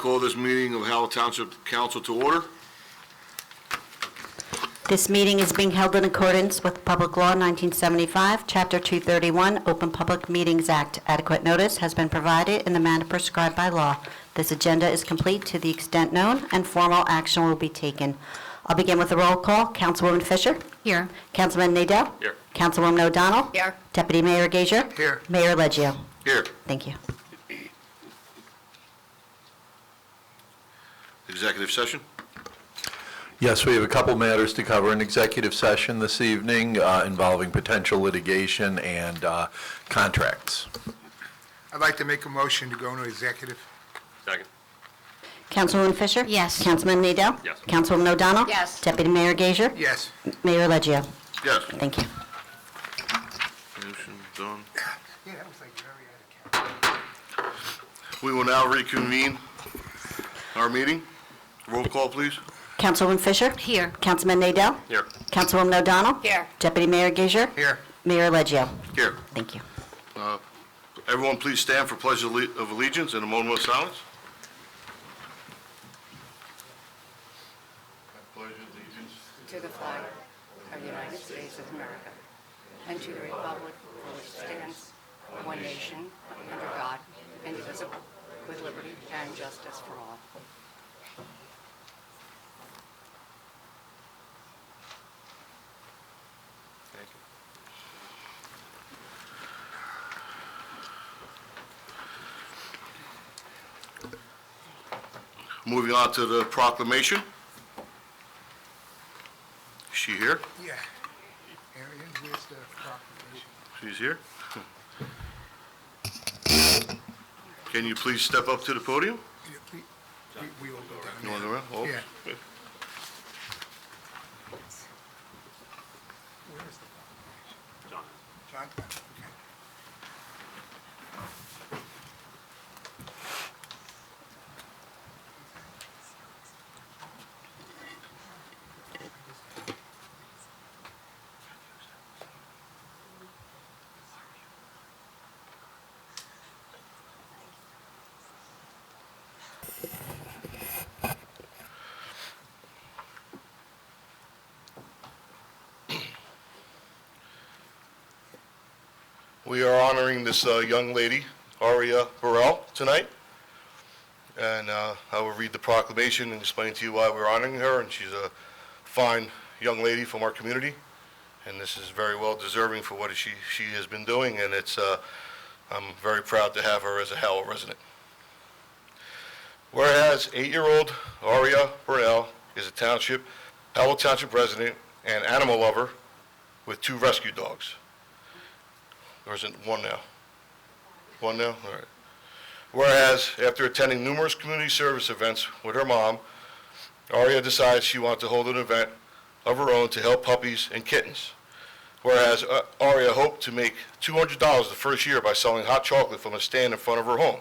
call this meeting of Howell Township Council to order. This meeting is being held in accordance with Public Law 1975, Chapter 231, Open Public Meetings Act. Adequate notice has been provided in the manner prescribed by law. This agenda is complete to the extent known, and formal action will be taken. I'll begin with a roll call. Councilwoman Fisher? Here. Councilman Nadell? Here. Councilwoman O'Donnell? Here. Deputy Mayor Gager? Here. Mayor Leggio? Here. Thank you. Executive session. Yes, we have a couple matters to cover in executive session this evening involving potential litigation and contracts. I'd like to make a motion to go into executive. Second. Councilwoman Fisher? Yes. Councilman Nadell? Yes. Councilwoman O'Donnell? Yes. Deputy Mayor Gager? Yes. Mayor Leggio? Yes. Thank you. Motion done. Yeah, that was like very out of character. We will now reconvene our meeting. Roll call, please. Councilwoman Fisher? Here. Councilman Nadell? Here. Councilwoman O'Donnell? Here. Deputy Mayor Gager? Here. Mayor Leggio? Here. Thank you. Everyone please stand for pledge of allegiance and a moment of silence. I pledge allegiance. To the flag of the United States of America, and to the republic for which stands one nation, under God, indivisible, with liberty and justice for all. Thank you. Moving on to the proclamation. Is she here? Yeah. Arian, where's the proclamation? She's here. Can you please step up to the podium? Yeah, we all go down You there. want to go around? Oh, Yeah. good. Where is the proclamation? John? Okay. We are honoring this young lady, Aria Burrell, tonight. And I will read the proclamation and explain to you why we're honoring her. And she's a fine young lady from our community. And this is very well deserving for what she has been doing. And I'm very proud to have her as a Howell resident. Whereas 8-year-old Aria Burrell is a Howell Township resident and animal lover with 2 rescue dogs. Or is it one now? One now? All right. Whereas, after attending numerous community service events with her mom, Aria decides she wants to hold an event of her own to help puppies and kittens. Whereas, Aria hoped to make $200 the first year by selling hot chocolate from a stand in front of her home.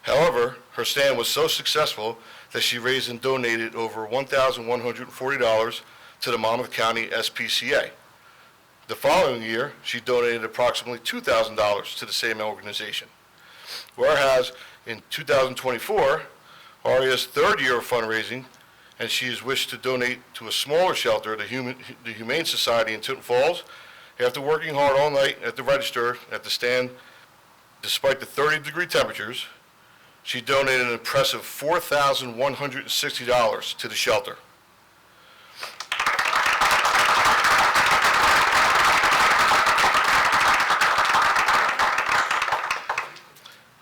However, her stand was so successful that she raised and donated over $1,140 to the Monmouth County SPCA. The following year, she donated approximately $2,000 to the same organization. Whereas in 2024, Aria's 3rd year of fundraising, and she has wished to donate to a smaller shelter, the Humane Society in Tinton Falls. After working hard all night at the register at the stand, despite the 30-degree temperatures, she donated an impressive $4,160 to the shelter.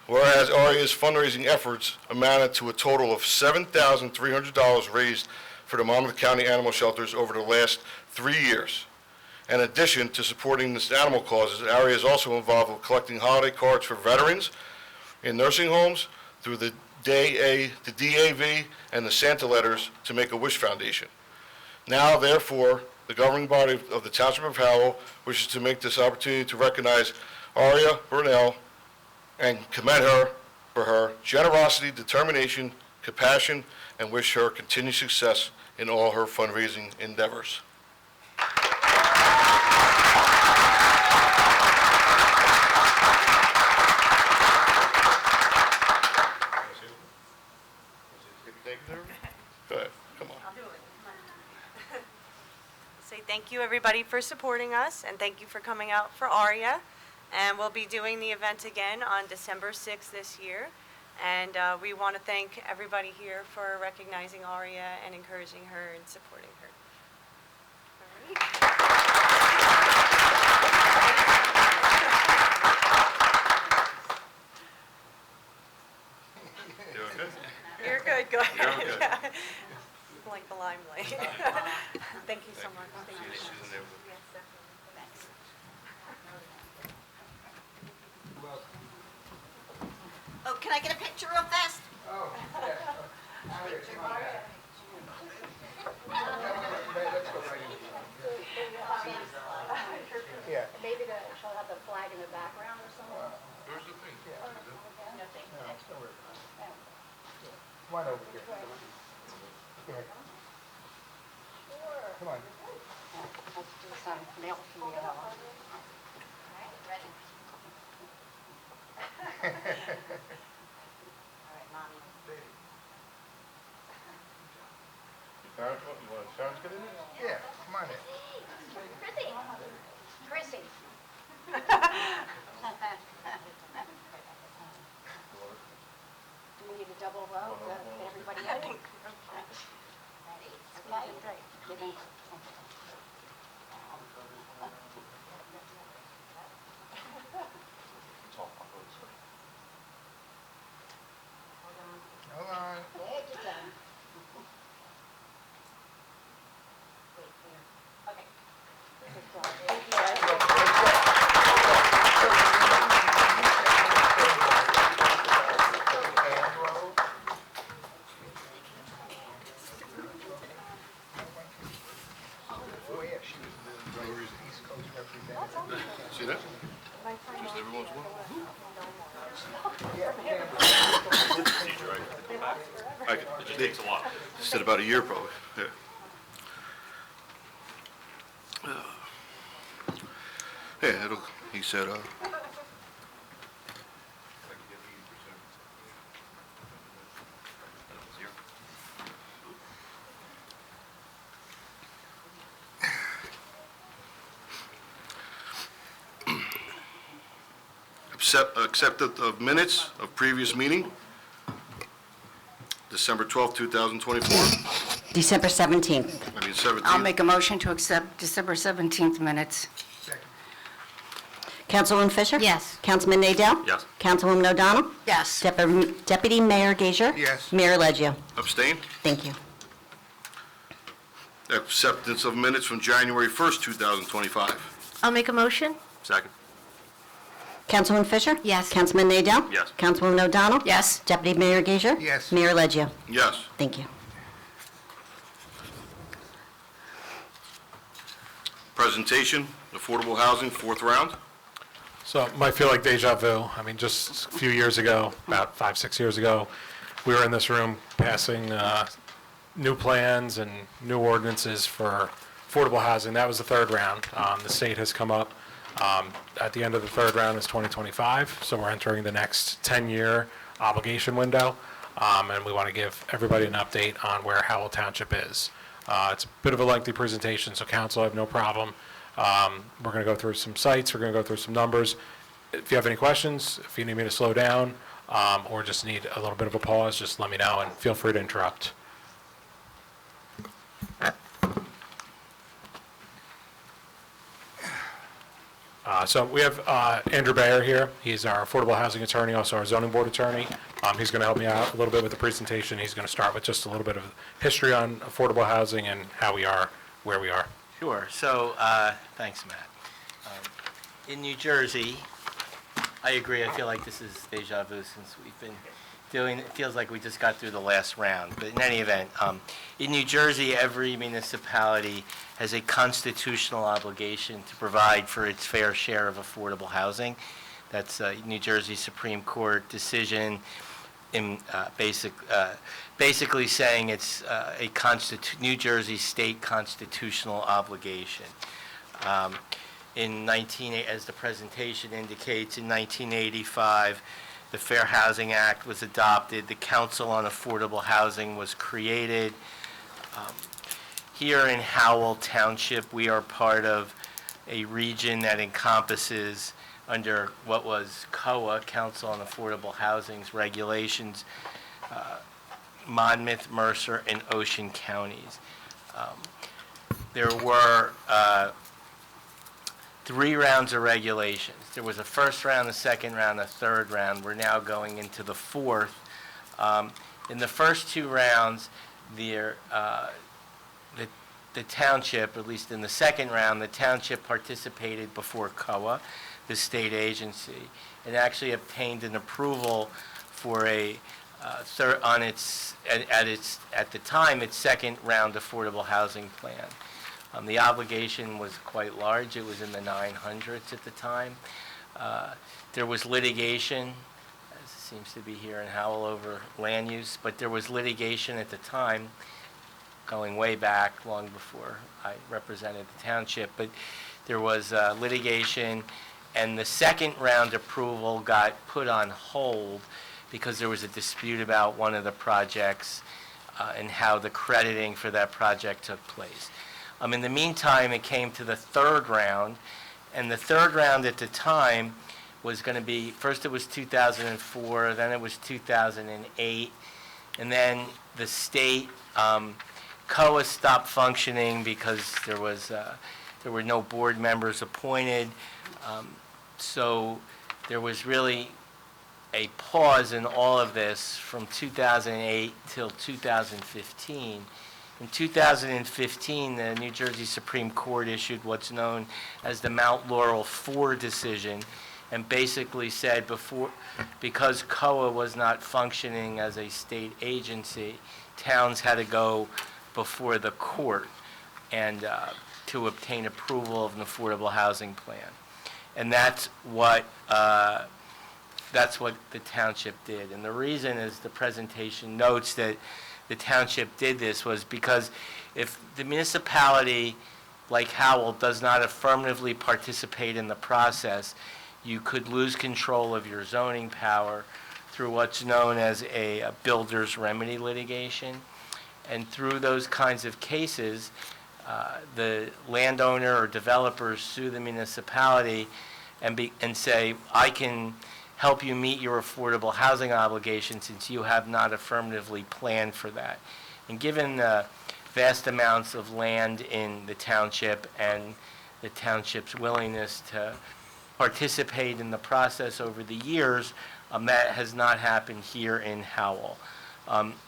Whereas Aria's fundraising efforts amounted to a total of $7,300 raised for the Monmouth County animal shelters over the last 3 years. In addition to supporting this animal causes, Aria is also involved with collecting holiday cards for veterans in nursing homes through the DAV and the Santa Letters to Make-A-Wish Foundation. Now, therefore, the governing body of the Township of Howell wishes to make this opportunity to recognize Aria Burnell and commend her for her generosity, determination, compassion, and wish her continued success in all her fundraising endeavors. Say thank you, everybody, for supporting us, and thank you for coming out for ARIA. And we'll be doing the event again on December 6th this year. And we want to thank everybody here for recognizing ARIA and encouraging her and supporting her. All right. Doing good? You're good, go ahead. You're good. Yeah. Like the limelight. Thank you so much. Thank you. She's in there. Yes, definitely. Thanks. Oh, can I get a picture real fast? Oh, yeah. Let's go right in. Yeah. Maybe she'll have the flag in the background or something? Where's the thing? Come on over here. Here. Come on. Let's do some mail from the other one. All right, Mommy. Sharon's get in there? Yeah, come on in. Chrissy. Do we need a double row to get everybody in? Ready? Okay. Give me- Hold on. Take your time. Wait, here. Okay. Good job. Thank you. Oh, yeah, she was the East Coast representative. See that? Just every once in a while. It just takes a while. Just did about a year, probably. Yeah. Yeah, he said, accepted of minutes of previous meeting, December 12th, 2024. December 17th. I mean, 17th. I'll make a motion to accept December 17th minutes. Second. Councilwoman Fisher? Yes. Councilman Nadell? Yes. Councilwoman O'Donnell? Yes. Deputy Mayor Gager? Yes. Mayor Leggio? Abstain? Thank you. Acceptance of minutes from January 1st, 2025. I'll make a motion. Second. Councilwoman Fisher? Yes. Councilman Nadell? Yes. Councilwoman O'Donnell? Yes. Deputy Mayor Gager? Yes. Mayor Leggio? Yes. Thank you. Presentation, affordable housing, fourth round. So it might feel like deja vu. I mean, just a few years ago, about 5, 6 years ago, we were in this room passing new plans and new ordinances for affordable housing. That was the third round. The state has come up. At the end of the third round is 2025, so we're entering the next 10-year obligation window, and we want to give everybody an update on where Howell Township is. It's a bit of a lengthy presentation, so council, I have no problem. We're going to go through some sites, we're going to go through some numbers. If you have any questions, if you need me to slow down, or just need a little bit of a pause, just let me know, and feel free to interrupt. So we have Andrew Bayer here. He's our affordable housing attorney, also our zoning board attorney. He's going to help me out a little bit with the presentation. He's going to start with just a little bit of history on affordable housing and how we are where we are. Sure. So, thanks, Matt. In New Jersey, I agree. I feel like this is deja vu since we've been doing, it feels like we just got through the last round. But in any event, in New Jersey, every municipality has a constitutional obligation to provide for its fair share of affordable housing. That's a New Jersey Supreme Court decision in basically saying it's a New Jersey state constitutional obligation. As the presentation indicates, in 1985, the Fair Housing Act was adopted. The Council on Affordable Housing was created. Here in Howell Township, we are part of a region that encompasses, under what was COA, Council on Affordable Housing's regulations, Monmouth, Mercer, and Ocean counties. There were 3 rounds of regulations. There was a first round, a second round, a third round. We're now going into the fourth. In the first 2 rounds, the township, at least in the second round, the township participated before COA, the state agency, and actually obtained an approval for a at the time, its second round affordable housing plan. The obligation was quite large. It was in the 900s at the time. There was litigation, as it seems to be here in Howell, over land use, but there was litigation at the time, going way back, long before I represented the township, but there was litigation, and the second round approval got put on hold because there was a dispute about one of the projects and how the crediting for that project took place. In the meantime, it came to the third round, and the third round at the time was going to be, first it was 2004, then it was 2008, and then the state, COA stopped functioning because there were no board members appointed, so there was really a pause in all of this from 2008 till 2015. In 2015, the New Jersey Supreme Court issued what's known as the Mount Laurel 4 decision, and basically said because COA was not functioning as a state agency, towns had to go before the court and to obtain approval of an affordable housing plan. And that's what the township did. And the reason, as the presentation notes, that the township did this was because if the municipality, like Howell, does not affirmatively participate in the process, you could lose control of your zoning power through what's known as a builder's remedy litigation. And through those kinds of cases, the landowner or developers sue the municipality and say, I can help you meet your affordable housing obligation since you have not affirmatively planned for that. And given the vast amounts of land in the township and the township's willingness to participate in the process over the years, that has not happened here in Howell.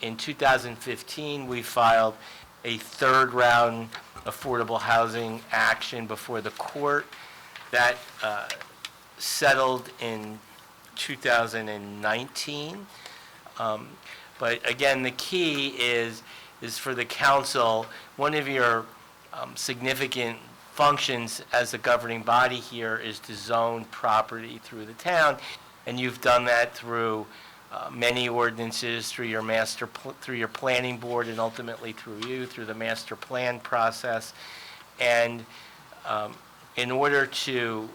In 2015, we filed a third round affordable housing action before the court. That settled in 2019. But again, the key is for the council, one of your significant functions as a governing body here is to zone property through the town, and you've done that through many ordinances, through your planning board, and ultimately through the master plan process. And in order to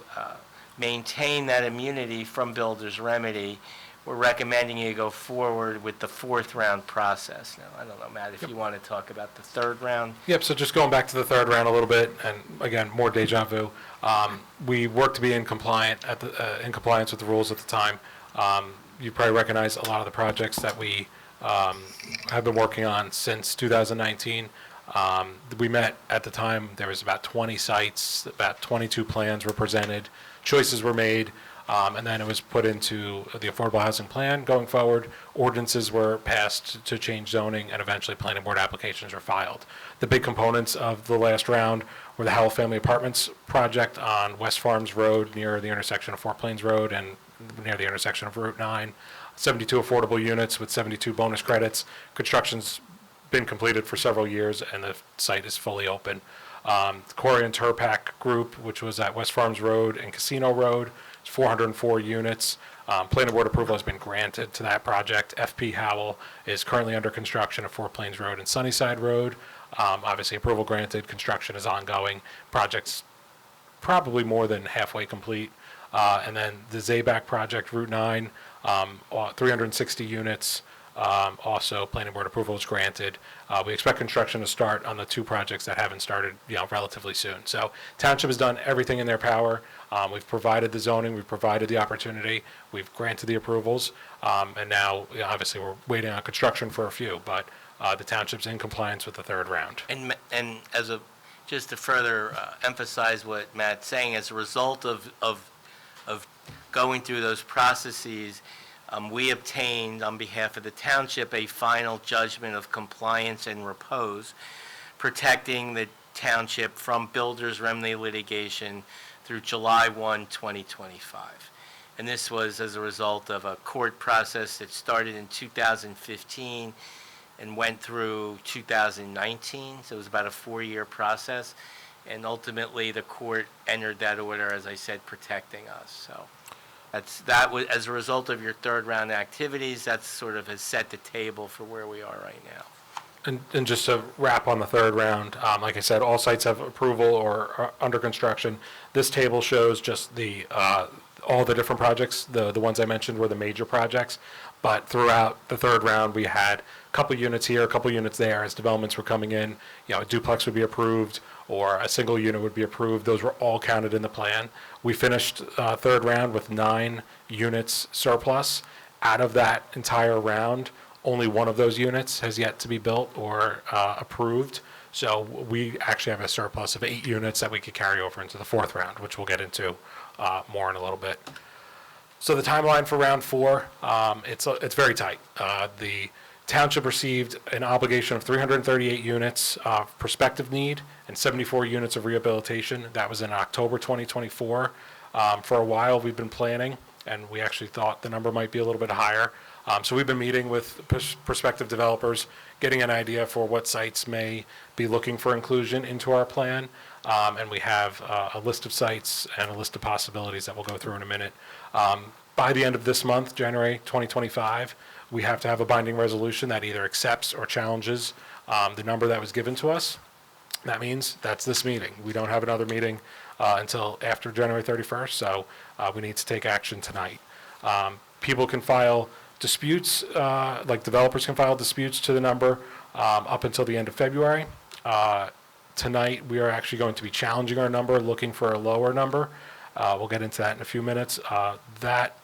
maintain that immunity from builder's remedy, we're recommending you go forward with the fourth round process. Now, I don't know, Matt, if you want to talk about the third round. Yep, so just going back to the third round a little bit, and again, more deja vu. We worked to be in compliance with the rules at the time. You probably recognize a lot of the projects that we have been working on since 2019. We met at the time, there was about 20 sites, about 22 plans were presented, choices were made, and then it was put into the affordable housing plan going forward. Ordinances were passed to change zoning, and eventually planning board applications were filed. The big components of the last round were the Howell Family Apartments project on West Farms Road near the intersection of Four Plains Road and near the intersection of Route 9. 72 affordable units with 72 bonus credits. Construction's been completed for several years, and the site is fully open. The Corey and Turpac Group, which was at West Farms Road and Casino Road, 404 units. Planning board approval has been granted to that project. FP Howell is currently under construction at Four Plains Road and Sunnyside Road. Obviously, approval granted, construction is ongoing. Project's probably more than halfway complete. And then the Zabac project, Route 9, 360 units, Also, planning board approval is granted. We expect construction to start on the two projects that haven't started, relatively soon. So township has done everything in their power. We've provided the zoning, we've provided the opportunity, we've granted the approvals, and now, obviously, we're waiting on construction for a few, but the township's in compliance with the third round. And just to further emphasize what Matt's saying, as a result of going through those processes, we obtained, on behalf of the township, a final judgment of compliance and repose, protecting the township from builders' remedy litigation through July 1, 2025. And this was as a result of a court process that started in 2015 and went through 2019, so it was about a 4-year process. And ultimately, the court entered that order, as I said, protecting us. So that was, as a result of your third round activities, that sort of has set the table for where we are right now. And just to wrap on the third round, like I said, all sites have approval or are under construction. This table shows just all the different projects. The ones I mentioned were the major projects. But throughout the third round, we had a couple units here, a couple units there as developments were coming in. A duplex would be approved or a single unit would be approved. Those were all counted in the plan. We finished third round with 9 units surplus. Out of that entire round, only one of those units has yet to be built or approved. So we actually have a surplus of 8 units that we could carry over into the fourth round, which we'll get into more in a little bit. So the timeline for round 4, it's very tight. The township received an obligation of 338 units of prospective need and 74 units of rehabilitation. That was in October 2024. For a while, we've been planning, and we actually thought the number might be a little bit higher. So we've been meeting with prospective developers, getting an idea for what sites may be looking for inclusion into our plan. And we have a list of sites and a list of possibilities that we'll go through in a minute. By the end of this month, January 2025, we have to have a binding resolution that either accepts or challenges the number that was given to us. That means that's this meeting. We don't have another meeting until after January 31st, so we need to take action tonight. People can file disputes, like developers can file disputes to the number up until the end of February. Tonight, we are actually going to be challenging our number, looking for a lower number. We'll get into that in a few minutes. That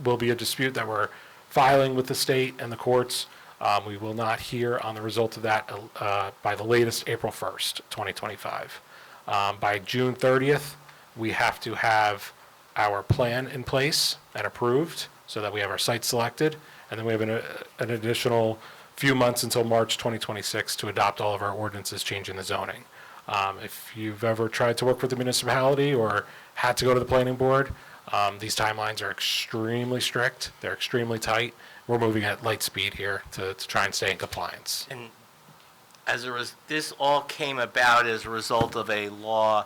will be a dispute that we're filing with the state and the courts. We will not hear on the result of that by the latest April 1st, 2025. By June 30th, we have to have our plan in place and approved so that we have our site selected, and then we have an additional few months until March 2026 to adopt all of our ordinances changing the zoning. If you've ever tried to work with the municipality or had to go to the planning board, these timelines are extremely strict. They're extremely tight. We're moving at light speed here to try and stay in compliance. And this all came about as a result of a law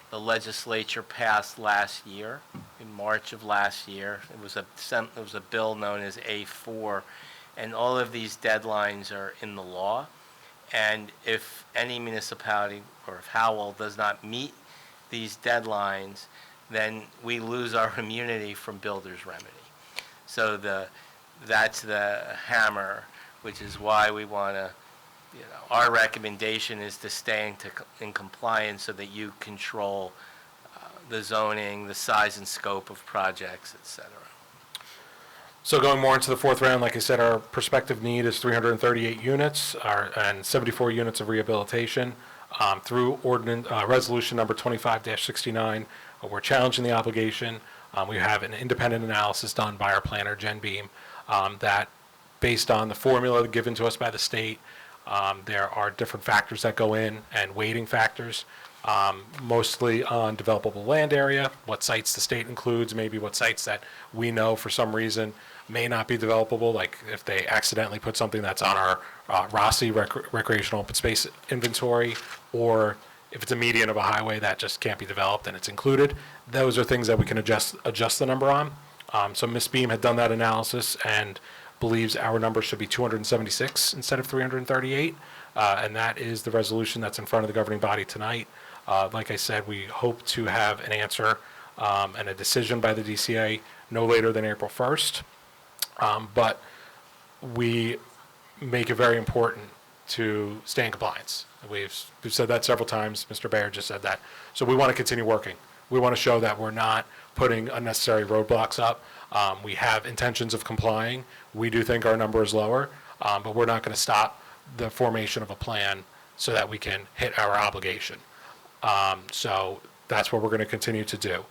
the legislature passed last year, in March of last year. It was a bill known as A4, and all of these deadlines are in the law. And if any municipality, or if Howell does not meet these deadlines, then we lose our immunity from builder's remedy. So that's the hammer, which is why we want to, our recommendation is to stay in compliance so that you control the zoning, the size and scope of projects, et cetera. So going more into the fourth round, like I said, our prospective need is 338 units and 74 units of rehabilitation. Through resolution number 25-69, we're challenging the obligation. We have an independent analysis done by our planner, Jen Beam, that based on the formula given to us by the state, there are different factors that go in and weighting factors, mostly on developable land area, what sites the state includes, maybe what sites that we know for some reason may not be developable, like if they accidentally put something that's on our Rossi recreational open space inventory, or if it's a median of a highway that just can't be developed and it's included. Those are things that we can adjust the number on. So Ms. Beam had done that analysis and believes our number should be 276 instead of 338, and that is the resolution that's in front of the governing body tonight. Like I said, we hope to have an answer and a decision by the DCA no later than April 1st. But we make it very important to stay in compliance. We've said that several times. Mr. Bayer just said that. So we want to continue working. We want to show that we're not putting unnecessary roadblocks up. We have intentions of complying. We do think our number is lower, but we're not going to stop the formation of a plan so that we can hit our obligation. So that's what we're going to continue to do.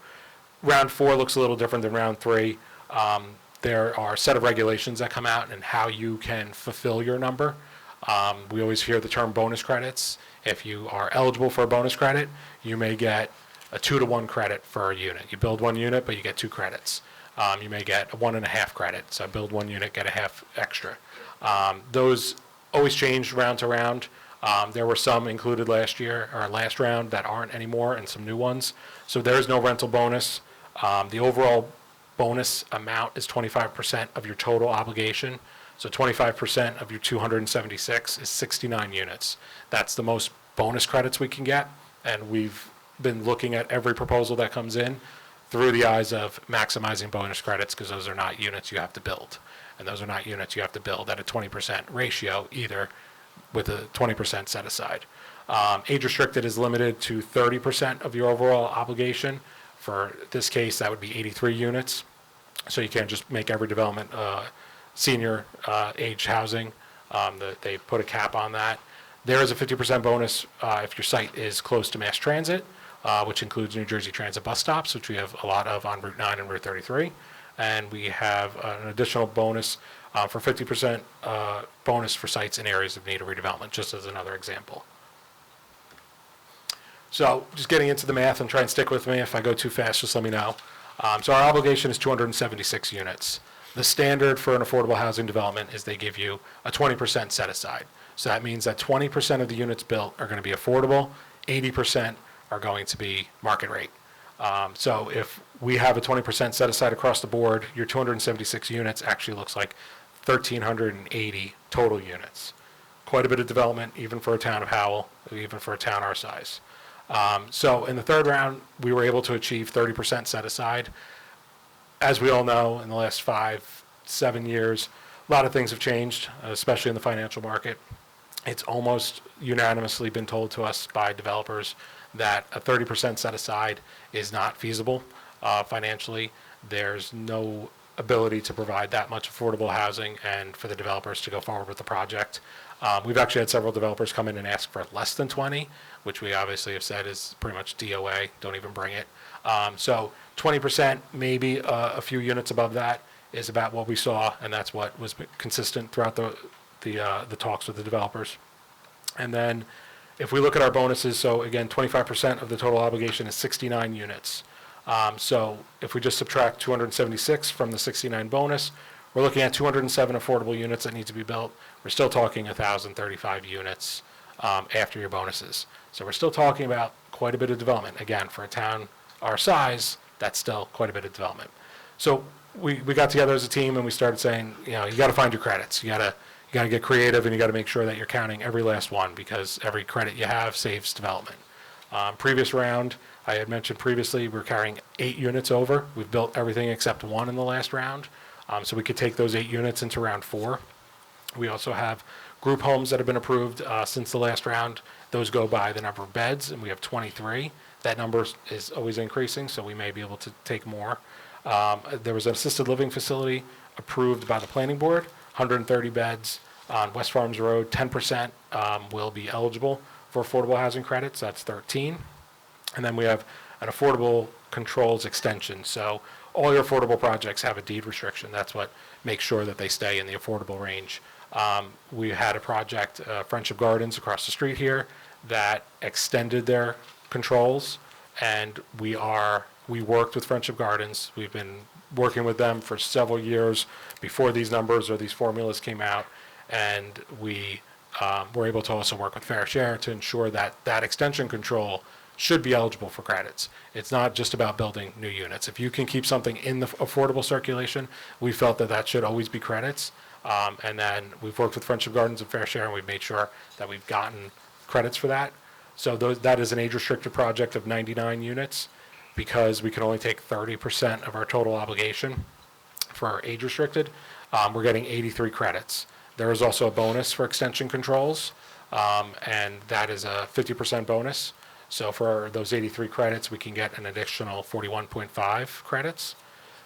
Round 4 looks a little different than round 3. There are a set of regulations that come out and how you can fulfill your number. We always hear the term bonus credits. If you are eligible for a bonus credit, you may get a 2-to-1 credit for a unit. You build 1 unit, but you get 2 credits. You may get a 1.5 credit, so build 1 unit, get a half extra. Those always change round to round. There were some included last year, or last round, that aren't anymore, and some new ones. So there is no rental bonus. The overall bonus amount is 25% of your total obligation. So 25% of your 276 is 69 units. That's the most bonus credits we can get, and we've been looking at every proposal that comes in through the eyes of maximizing bonus credits, because those are not units you have to build. And those are not units you have to build at a 20% ratio either, with a 20% set aside. Age restricted is limited to 30% of your overall obligation. For this case, that would be 83 units. So you can't just make every development senior age housing. They put a cap on that. There is a 50% bonus if your site is close to mass transit, which includes New Jersey Transit bus stops, which we have a lot of on Route 9 and Route 33. And we have an additional bonus for 50% bonus for sites in areas of need of redevelopment, just as another example. So just getting into the math, and try and stick with me. If I go too fast, just let me know. So our obligation is 276 units. The standard for an affordable housing development is they give you a 20% set aside. So that means that 20% of the units built are going to be affordable, 80% are going to be market rate. So if we have a 20% set aside across the board, your 276 units actually looks like 1,380 total units. Quite a bit of development, even for a town of Howell, even for a town our size. So in the third round, we were able to achieve 30% set aside. As we all know, in the last 5-7 years, a lot of things have changed, especially in the financial market. It's almost unanimously been told to us by developers that a 30% set aside is not feasible financially. There's no ability to provide that much affordable housing and for the developers to go forward with the project. We've actually had several developers come in and ask for less than 20, which we obviously have said is pretty much DOA, don't even bring it. So 20%, maybe a few units above that, is about what we saw, and that's what was consistent throughout the talks with the developers. And then if we look at our bonuses, so again, 25% of the total obligation is 69 units. So if we just subtract 276 from the 69 bonus, we're looking at 207 affordable units that need to be built. We're still talking 1,035 units after your bonuses. So we're still talking about quite a bit of development. Again, for a town our size, that's still quite a bit of development. So we got together as a team and we started saying, you got to find your credits. You got to get creative, and you got to make sure that you're counting every last one, because every credit you have saves development. Previous round, I had mentioned previously, we're carrying 8 units over. We've built everything except 1 in the last round. So we could take those 8 units into round 4. We also have group homes that have been approved since the last round. Those go by the number of beds, and we have 23. That number is always increasing, so we may be able to take more. There was an assisted living facility approved by the planning board, 130 beds on West Farms Road. 10% will be eligible for affordable housing credits. That's 13. And then we have an affordable controls extension. So all your affordable projects have a deed restriction. That's what makes sure that they stay in the affordable range. We had a project, Friendship Gardens across the street here, that extended their controls, and we worked with Friendship Gardens. We've been working with them for several years before these numbers or these formulas came out, and we were able to also work with Fair Share to ensure that that extension control should be eligible for credits. It's not just about building new units. If you can keep something in the affordable circulation, we felt that that should always be credits. And then we've worked with Friendship Gardens and Fair Share, and we've made sure that we've gotten credits for that. So that is an age-restricted project of 99 units, because we can only take 30% of our total obligation for age-restricted. We're getting 83 credits. There is also a bonus for extension controls, and that is a 50% bonus. So for those 83 credits, we can get an additional 41.5 credits.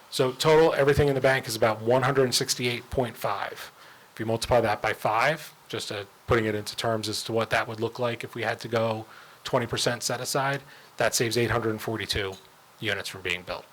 So total, everything in the bank is about 168.5. If you multiply that by 5, just putting it into terms as to what that would look like if we had to go 20% set aside, that saves 842 units from being built.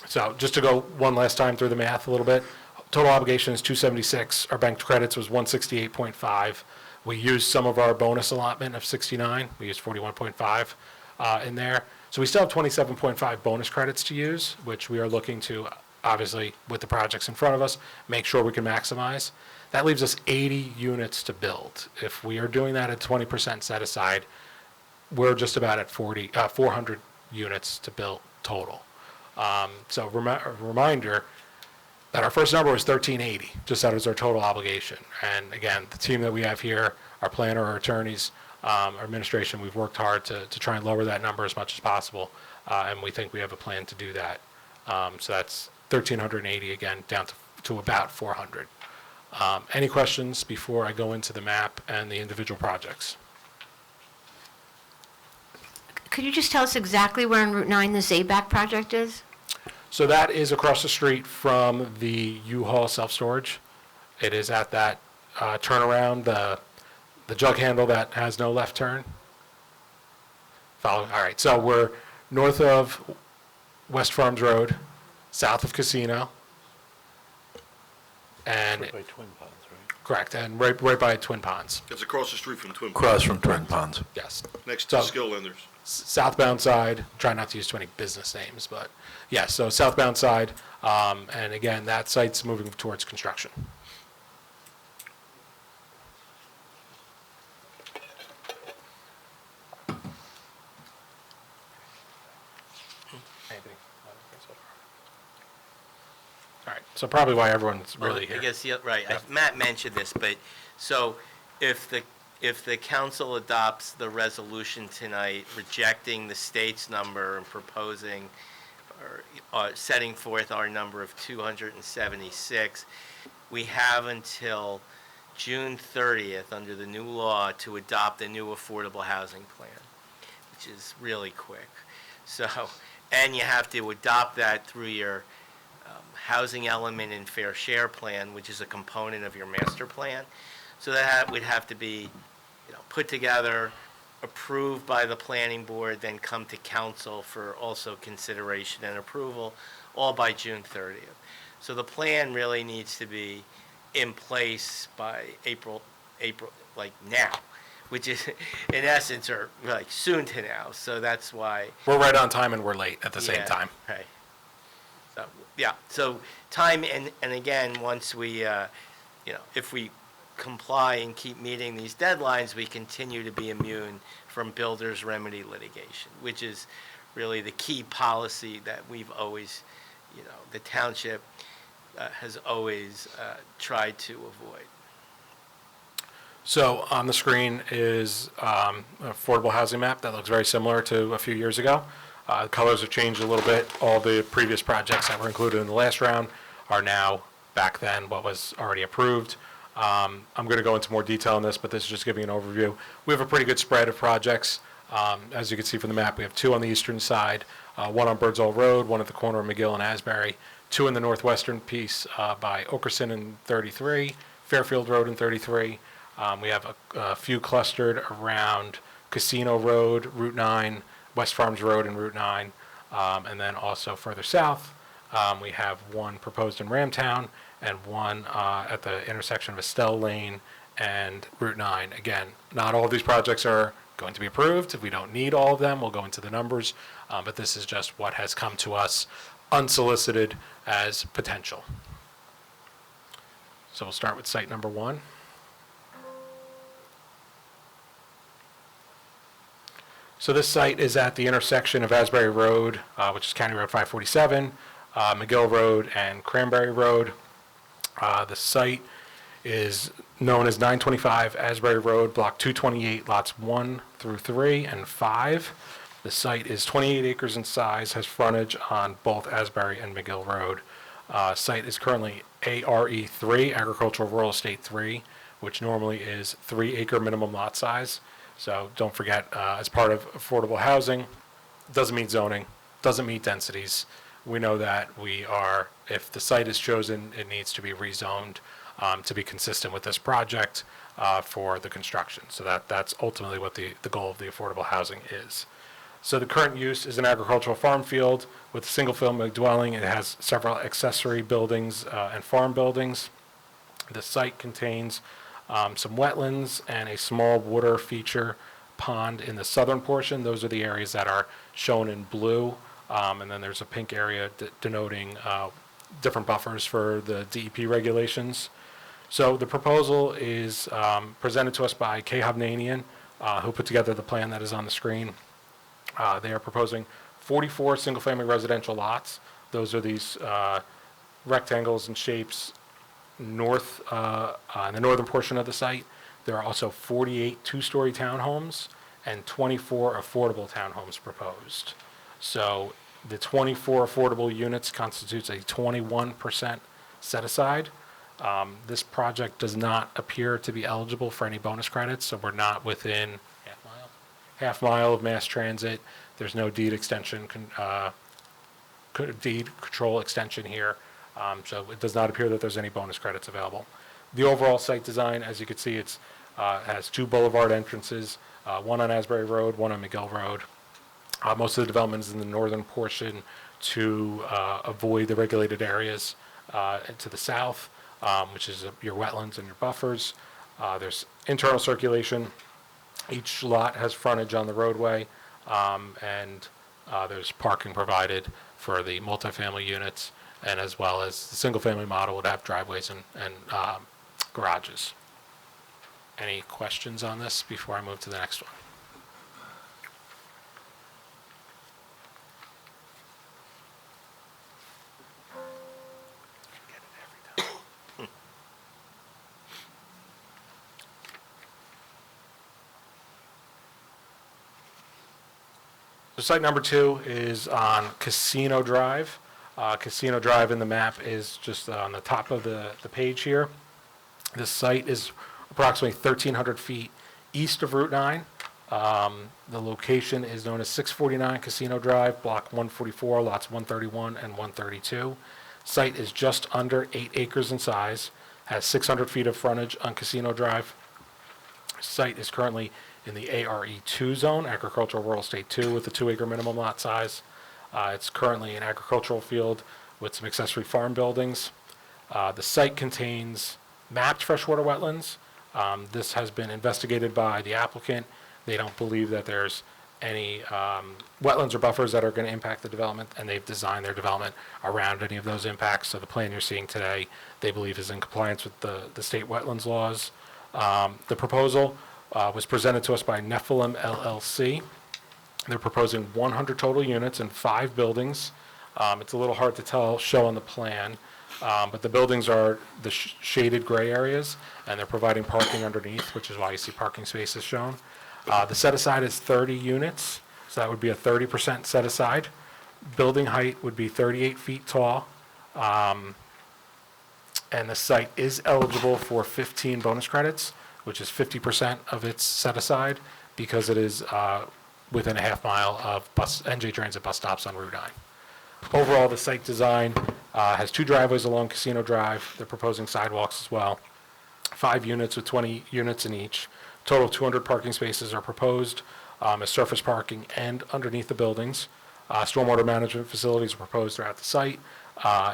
So just to go one last time through the math a little bit, total obligation is 276. Our banked credits was 168.5. We used some of our bonus allotment of 69. We used 41.5 in there. So we still have 27.5 bonus credits to use, which we are looking to, obviously, with the projects in front of us, make sure we can maximize. That leaves us 80 units to build. If we are doing that at 20% set aside, we're just about at 400 units to build total. So a reminder that our first number was 1,380, just that is our total obligation. And again, the team that we have here, our planner, our attorneys, our administration, we've worked hard to try and lower that number as much as possible, and we think we have a plan to do that. So that's 1,380 again, down to about 400. Any questions before I go into the map and the individual projects? Could you just tell us exactly where on Route 9 the Zabac project is? So that is across the street from the U-Haul self-storage. It is at that turnaround, the jug handle that has no left turn. Follow. All right, so we're north of West Farms Road, south of Casino. And Right by Twin Ponds, right? correct, and right by Twin Ponds. It's across the street from Twin Across from Twin Ponds. Yes. next So- to Skill Lenders. Southbound side, try not to use too many business names, but yeah, so southbound side, and again, that site's moving towards construction. All right, so probably why everyone's Well, really here. I guess, yeah, right, Yeah. Matt mentioned this, but, so, if the council adopts the resolution tonight rejecting the state's number and proposing, or setting forth our number of 276, we have until June 30th, under the new law, to adopt a new affordable housing plan, which is really quick. So, and you have to adopt that through your housing element and fair share plan, which is a component of your master plan. So that would have to be, put together, approved by the planning board, then come to council for also consideration and approval, all by June 30th. So the plan really needs to be in place by April, like now, which is, in essence, or like soon to now. So that's why. We're right on time and we're late at the same Yeah, time. Right. So, yeah, so time, and again, once we, if we comply and keep meeting these deadlines, we continue to be immune from builder's remedy litigation, which is really the key policy that we've always, the township has always tried to avoid. So on the screen is an affordable housing map that looks very similar to a few years ago. The colors have changed a little bit. All the previous projects that were included in the last round are now, back then, what was already approved. I'm going to go into more detail on this, but this is just giving an overview. We have a pretty good spread of projects. As you can see from the map, we have 2 on the eastern side, 1 on Birdsall Road, 1 at the corner of McGill and Asbury, 2 in the northwestern piece by Okerson and 33, Fairfield Road and 33. We have a few clustered around Casino Road, Route 9, West Farms Road and Route 9, and then also further south, we have 1 proposed in Ramtown and 1 at the intersection of Estelle Lane and Route 9. Again, not all of these projects are going to be approved. If we don't need all of them, we'll go into the numbers, but this is just what has come to us unsolicited as potential. So we'll start with site number 1. So this site is at the intersection of Asbury Road, which is County Road 547, McGill Road, and Cranberry Road. The site is known as 925 Asbury Road, Block 228, lots 1 through 3 and 5. The site is 28 acres in size, has frontage on both Asbury and McGill Road. Site is currently ARE3, Agricultural Rural Estate 3, which normally is 3-acre minimum lot size. So don't forget, as part of affordable housing, doesn't meet zoning, doesn't meet densities. We know that if the site is chosen, it needs to be rezoned to be consistent with this project for the construction. So that's ultimately what the goal of the affordable housing is. So the current use is an agricultural farm field with a single-family dwelling. It has several accessory buildings and farm buildings. The site contains some wetlands and a small water feature pond in the southern portion. Those are the areas that are shown in blue. And then there's a pink area denoting different buffers for the DEP regulations. So the proposal is presented to us by Kay Hovnanian, who put together the plan that is on the screen. They are proposing 44 single-family residential lots. Those are these rectangles and shapes north, in the northern portion of the site. There are also 48 two-story townhomes and 24 affordable townhomes proposed. So the 24 affordable units constitutes a 21% set-aside. This project does not appear to be eligible for any bonus credits, so we're not within half mile of mass transit. There's no deed extension, deed control extension here. So it does not appear that there's any bonus credits available. The overall site design, as you can see, it has 2 boulevard entrances, one on Asbury Road, one on McGill Road. Most of the development is in the northern portion to avoid the regulated areas to the south, which is your wetlands and your buffers. There's internal circulation. Each lot has frontage on the roadway, and there's parking provided for the multifamily units, and as well as the single-family model would have driveways and garages. Any questions on this before I move to the next one? So site number 2 is on Casino Drive. Casino Drive in the map is just on the top of the page here. This site is approximately 1,300 feet east of Route 9. The location is known as 649 Casino Drive, Block 144, lots 131 and 132. Site is just under 8 acres in size, has 600 feet of frontage on Casino Drive. Site is currently in the ARE2 zone, Agricultural Rural Estate 2, with a 2-acre minimum lot size. It's currently an agricultural field with some accessory farm buildings. The site contains mapped freshwater wetlands. This has been investigated by the applicant. They don't believe that there's any wetlands or buffers that are going to impact the development, and they've designed their development around any of those impacts. So the plan you're seeing today, they believe, is in compliance with the state wetlands laws. The proposal was presented to us by Nephilim LLC. They're proposing 100 total units in 5 buildings. It's a little hard to show on the plan, but the buildings are the shaded gray areas, and they're providing parking underneath, which is why you see parking spaces shown. The set-aside is 30 units, so that would be a 30% set-aside. Building height would be 38 feet tall, and the site is eligible for 15 bonus credits, which is 50% of its set-aside, because it is within a half mile of NJ Transit bus stops on Route 9. Overall, the site design has 2 driveways along Casino Drive. They're proposing sidewalks as well. 5 units with 20 units in each. Total 200 parking spaces are proposed as surface parking and underneath the buildings. Stormwater management facilities are proposed throughout the site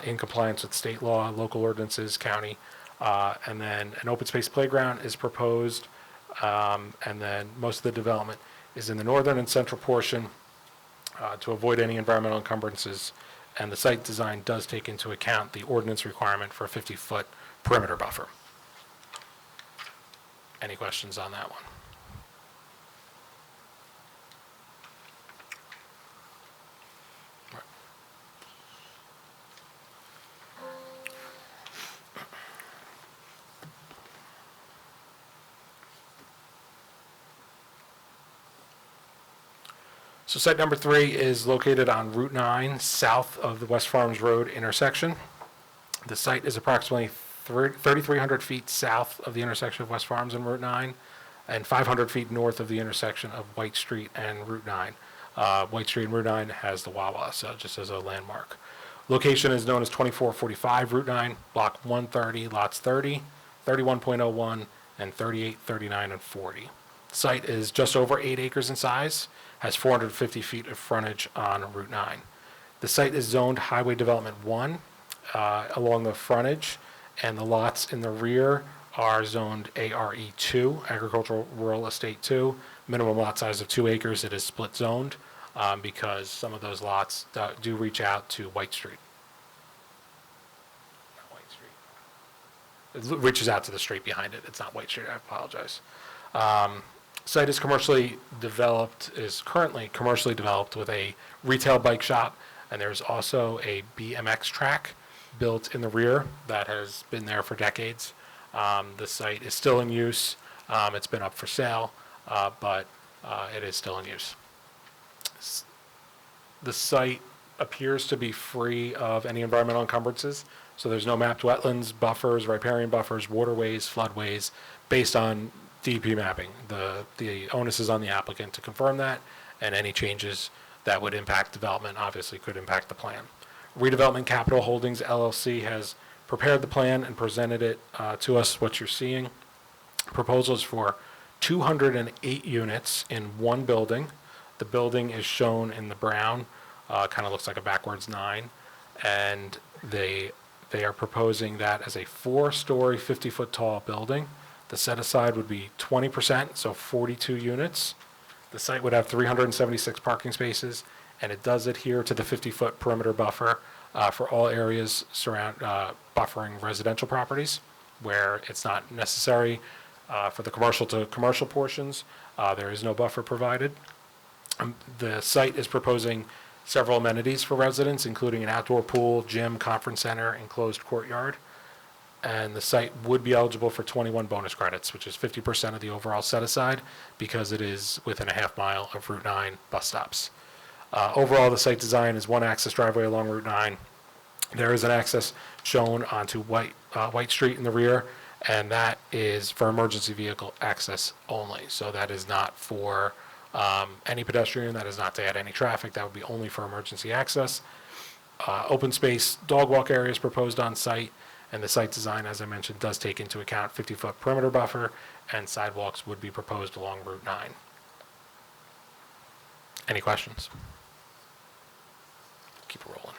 in compliance with state law, local ordinances, county. And then an open space playground is proposed. And then most of the development is in the northern and central portion to avoid any environmental encumbrances. And the site design does take into account the ordinance requirement for a 50-foot perimeter buffer. Any questions on that one? Right. So site number 3 is located on Route 9, south of the West Farms Road intersection. The site is approximately 3,300 feet south of the intersection of West Farms and Route 9, and 500 feet north of the intersection of White Street and Route 9. White Street and Route 9 has the Wawa, so just as a landmark. Location is known as 2445 Route 9, Block 130, Lots 30, 31.01, and 38, 39, and 40. The site is just over 8 acres in size, has 450 feet of frontage on Route 9. The site is zoned Highway Development 1 along the frontage, and the lots in the rear are zoned ARE2, Agricultural Rural Estate 2, minimum lot size of 2 acres. It is split zoned because some of those lots do reach out to White Street. Not White Street. It reaches out to the street behind it. It's not White Street, I apologize. Site is currently commercially developed with a retail bike shop, and there's also a BMX track built in the rear that has been there for decades. The site is still in use. It's been up for sale, but it is still in use. The site appears to be free of any environmental encumbrances, so there's no mapped wetlands, buffers, riparian buffers, waterways, floodways, based on DEP mapping. The onus is on the applicant to confirm that, and any changes that would impact development obviously could impact the plan. Redevelopment Capital Holdings LLC has prepared the plan and presented it to us, what you're seeing. Proposals for 208 units in one building. The building is shown in the brown, kind of looks like a backwards 9, and they are proposing that as a 4-story, 50-foot tall building. The set aside would be 20%, so 42 units. The site would have 376 parking spaces, and it does adhere to the 50-foot perimeter buffer for all areas buffering residential properties where it's not necessary for the commercial to commercial portions. There is no buffer provided. The site is proposing several amenities for residents, including an outdoor pool, gym, conference center, enclosed courtyard. And the site would be eligible for 21 bonus credits, which is 50% of the overall set aside, because it is within a half mile of Route 9 bus stops. Overall, the site design is one access driveway along Route 9. There is an access shown onto White Street in the rear, and that is for emergency vehicle access only. So that is not for any pedestrian, that is not to add any traffic, that would be only for emergency access. Open space dog walk areas proposed on site, and the site design, as I mentioned, does take into account 50-foot perimeter buffer, and sidewalks would be proposed along Route 9. Any questions? Keep it rolling.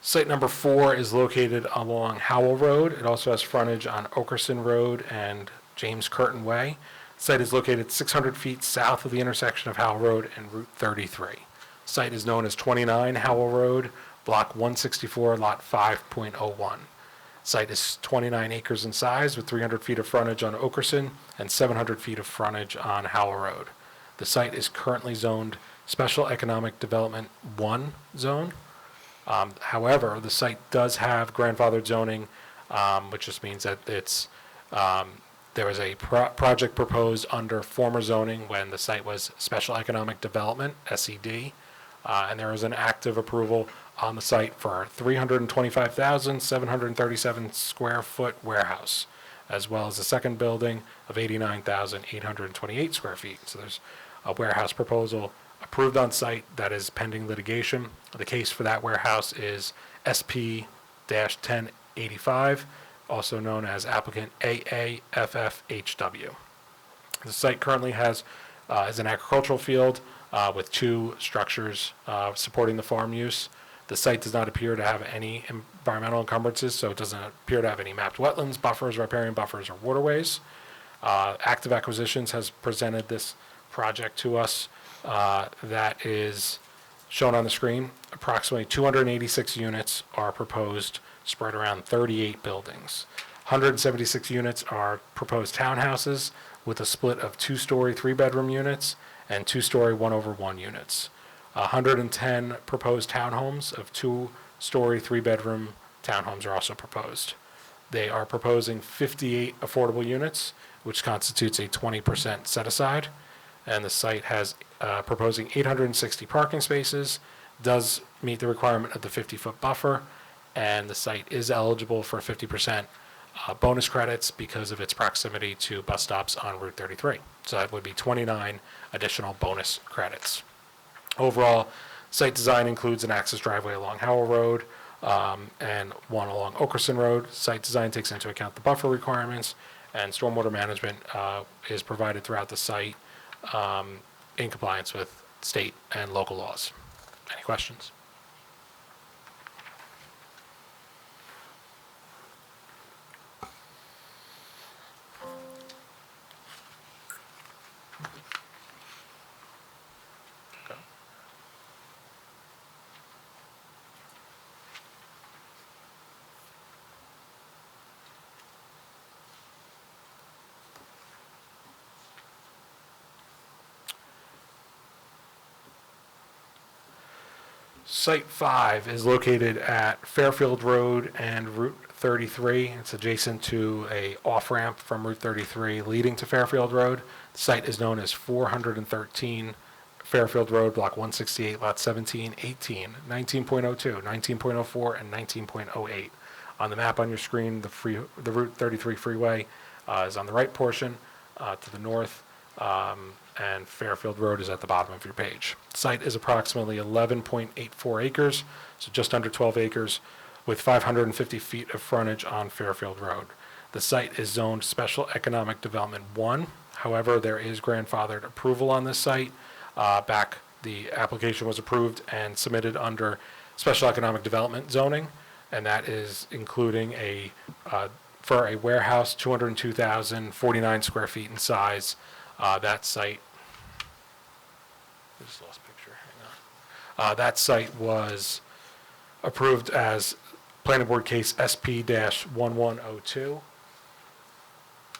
Site number 4 is located along Howell Road. It also has frontage on Okerson Road and James Curtin Way. Site is located 600 feet south of the intersection of Howell Road and Route 33. Site is known as 29 Howell Road, Block 164, Lot 5.01. Site is 29 acres in size with 300 feet of frontage on Okerson and 700 feet of frontage on Howell Road. The site is currently zoned Special Economic Development 1 zone. However, the site does have grandfathered zoning, which just means that it's there was a project proposed under former zoning when the site was Special Economic Development, SED, and there is an active approval on the site for 325,737 square foot warehouse, as well as a second building of 89,828 square feet. So there's a warehouse proposal approved on site that is pending litigation. The case for that warehouse is SP-1085, also known as applicant AAFFHW. The site currently is an agricultural field with 2 structures supporting the farm use. The site does not appear to have any environmental encumbrances, so it doesn't appear to have any mapped wetlands, buffers, riparian buffers, or waterways. Active Acquisitions has presented this project to us. That is shown on the screen. Approximately 286 units are proposed, spread around 38 buildings. 176 units are proposed townhouses with a split of 2-story, 3-bedroom units and 2-story, 1/1 units. 110 proposed townhomes of 2-story, 3-bedroom townhomes are also proposed. They are proposing 58 affordable units, which constitutes a 20% set-aside. And the site has proposing 860 parking spaces, does meet the requirement of the 50-foot buffer, and the site is eligible for 50% bonus credits because of its proximity to bus stops on Route 33. So that would be 29 additional bonus credits. Overall, site design includes an access driveway along Howell Road and one along Okerson Road. Site design takes into account the buffer requirements, and stormwater management is provided throughout the site in compliance with state and local laws. Any questions? Site 5 is located at Fairfield Road and Route 33. It's adjacent to a off-ramp from Route 33 leading to Fairfield Road. The site is known as 413 Fairfield Road, Block 168, Lot 17, 18, 19.02, 19.04, and 19.08. On the map on your screen, the Route 33 freeway is on the right portion to the north, and Fairfield Road is at the bottom of your page. The site is approximately 11.84 acres, so just under 12 acres, with 550 feet of frontage on Fairfield Road. The site is zoned Special Economic Development 1. However, there is grandfathered approval on this site. The application was approved and submitted under Special Economic Development zoning, and that is including for a warehouse, 202,049 square feet in size. That site, I just lost a picture, hang on. That site was approved as Planning Board Case SP-1102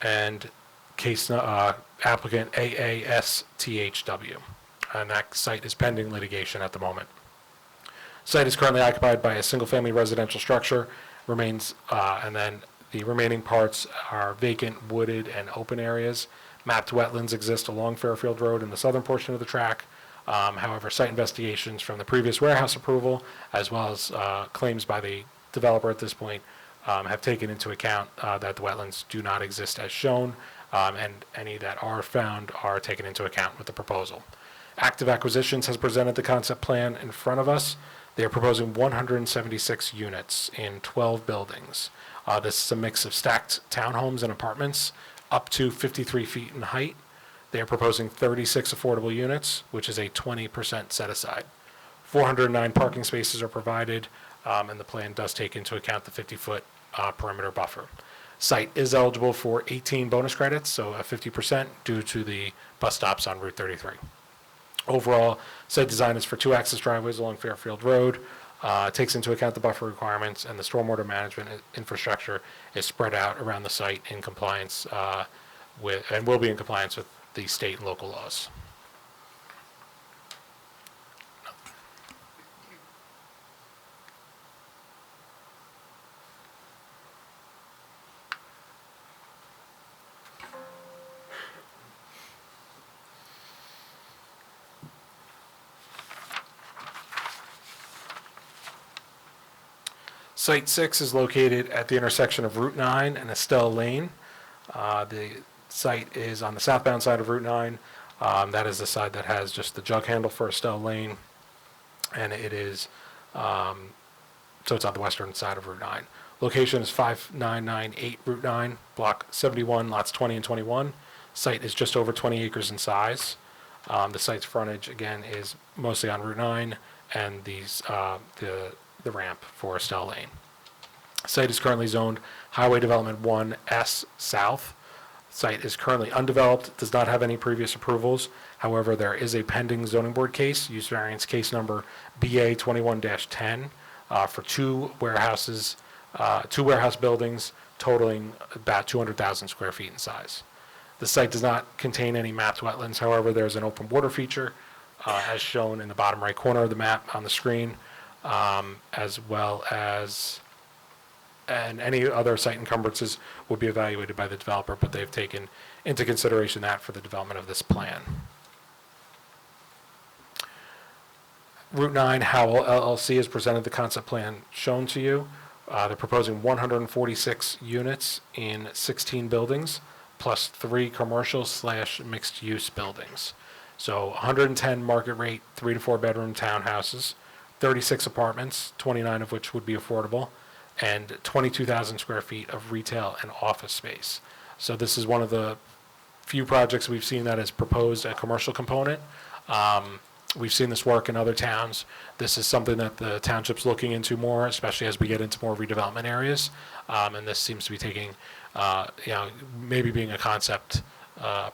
and case applicant AASTHW. And that site is pending litigation at the moment. Site is currently occupied by a single-family residential structure, and then the remaining parts are vacant, wooded, and open areas. Mapped wetlands exist along Fairfield Road in the southern portion of the track. However, site investigations from the previous warehouse approval, as well as claims by the developer at this point, have taken into account that the wetlands do not exist as shown, and any that are found are taken into account with the proposal. Active Acquisitions has presented the concept plan in front of us. They are proposing 176 units in 12 buildings. This is a mix of stacked townhomes and apartments up to 53 feet in height. They are proposing 36 affordable units, which is a 20% set aside. 409 parking spaces are provided, and the plan does take into account the 50-foot perimeter buffer. Site is eligible for 18 bonus credits, so a 50% due to the bus stops on Route 33. Overall, site design is for 2 access driveways along Fairfield Road, takes into account the buffer requirements, and the stormwater management infrastructure is spread out around the site in compliance and will be in compliance with the state and local laws. Site 6 is located at the intersection of Route 9 and Estelle Lane. The site is on the southbound side of Route 9. That is the side that has just the jug handle for Estelle Lane. And it is, so it's on the western side of Route 9. Location is 5998 Route 9, Block 71, lots 20 and 21. Site is just over 20 acres in size. The site's frontage, again, is mostly on Route 9 and the ramp for Estelle Lane. Site is currently zoned Highway Development 1S South. Site is currently undeveloped, does not have any previous approvals. However, there is a pending zoning board case, use variance case number BA 21-10, for 2 warehouse buildings totaling about 200,000 square feet in size. The site does not contain any mapped wetlands. However, there's an open water feature, as shown in the bottom right corner of the map on the screen, as well as and any other site encumbrances will be evaluated by the developer, but they've taken into consideration that for the development of this plan. Route 9 Howell LLC has presented the concept plan shown to you. They're proposing 146 units in 16 buildings, plus 3 commercial/mixed-use buildings. So 110 market rate, 3 to 4 bedroom townhouses, 36 apartments, 29 of which would be affordable, and 22,000 square feet of retail and office space. So this is one of the few projects we've seen that has proposed a commercial component. We've seen this work in other towns. This is something that the township's looking into more, especially as we get into more redevelopment areas. And this seems to be taking, maybe being a concept,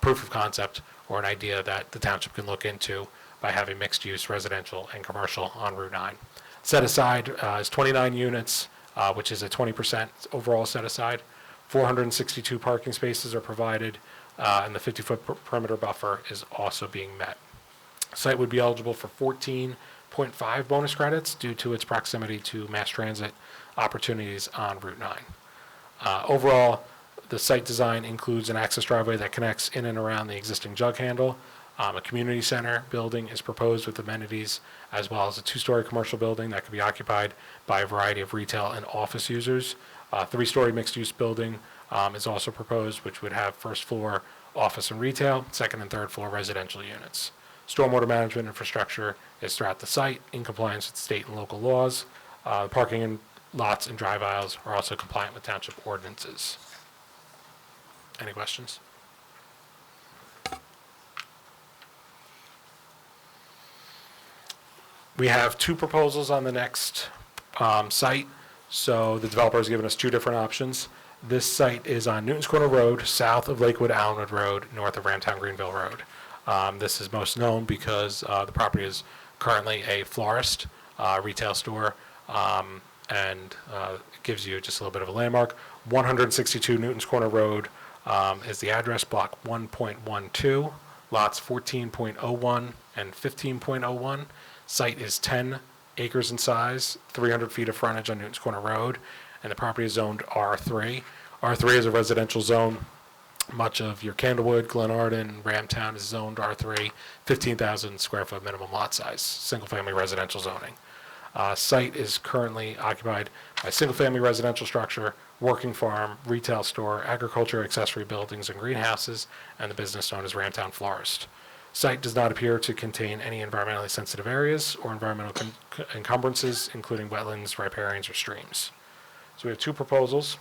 proof of concept, or an idea that the township can look into by having mixed-use residential and commercial on Route 9. Set aside is 29 units, which is a 20% overall set aside. 462 parking spaces are provided, and the 50-foot perimeter buffer is also being met. Site would be eligible for 14.5 bonus credits due to its proximity to mass transit opportunities on Route 9. Overall, the site design includes an access driveway that connects in and around the existing jug handle. A community center building is proposed with amenities, as well as a 2-story commercial building that could be occupied by a variety of retail and office users. A 3-story mixed-use building is also proposed, which would have first floor office and retail, second and third floor residential units. Stormwater management infrastructure is throughout the site in compliance with state and local laws. Parking in lots and drive aisles are also compliant with township ordinances. Any questions? We have 2 proposals on the next site. So the developer has given us 2 different options. This site is on Newton's Corner Road, south of Lakewood Allenwood Road, north of Ramtown Greenville Road. This is most known because the property is currently a florist, retail store, and it gives you just a little bit of a landmark. 162 Newton's Corner Road is the address, block 1.12, lots 14.01 and 15.01. Site is 10 acres in size, 300 feet of frontage on Newton's Corner Road, and the property is zoned R3. R3 is a residential zone. Much of your Candlewood, Glenarden, Ramtown is zoned R3, 15,000 square foot minimum lot size, single-family residential zoning. Site is currently occupied by single-family residential structure, working farm, retail store, agriculture, accessory buildings, and greenhouses, and the business known as Ramtown Florist. Site does not appear to contain any environmentally sensitive areas or environmental encumbrances, including wetlands, riparians, or streams. So we have 2 proposals.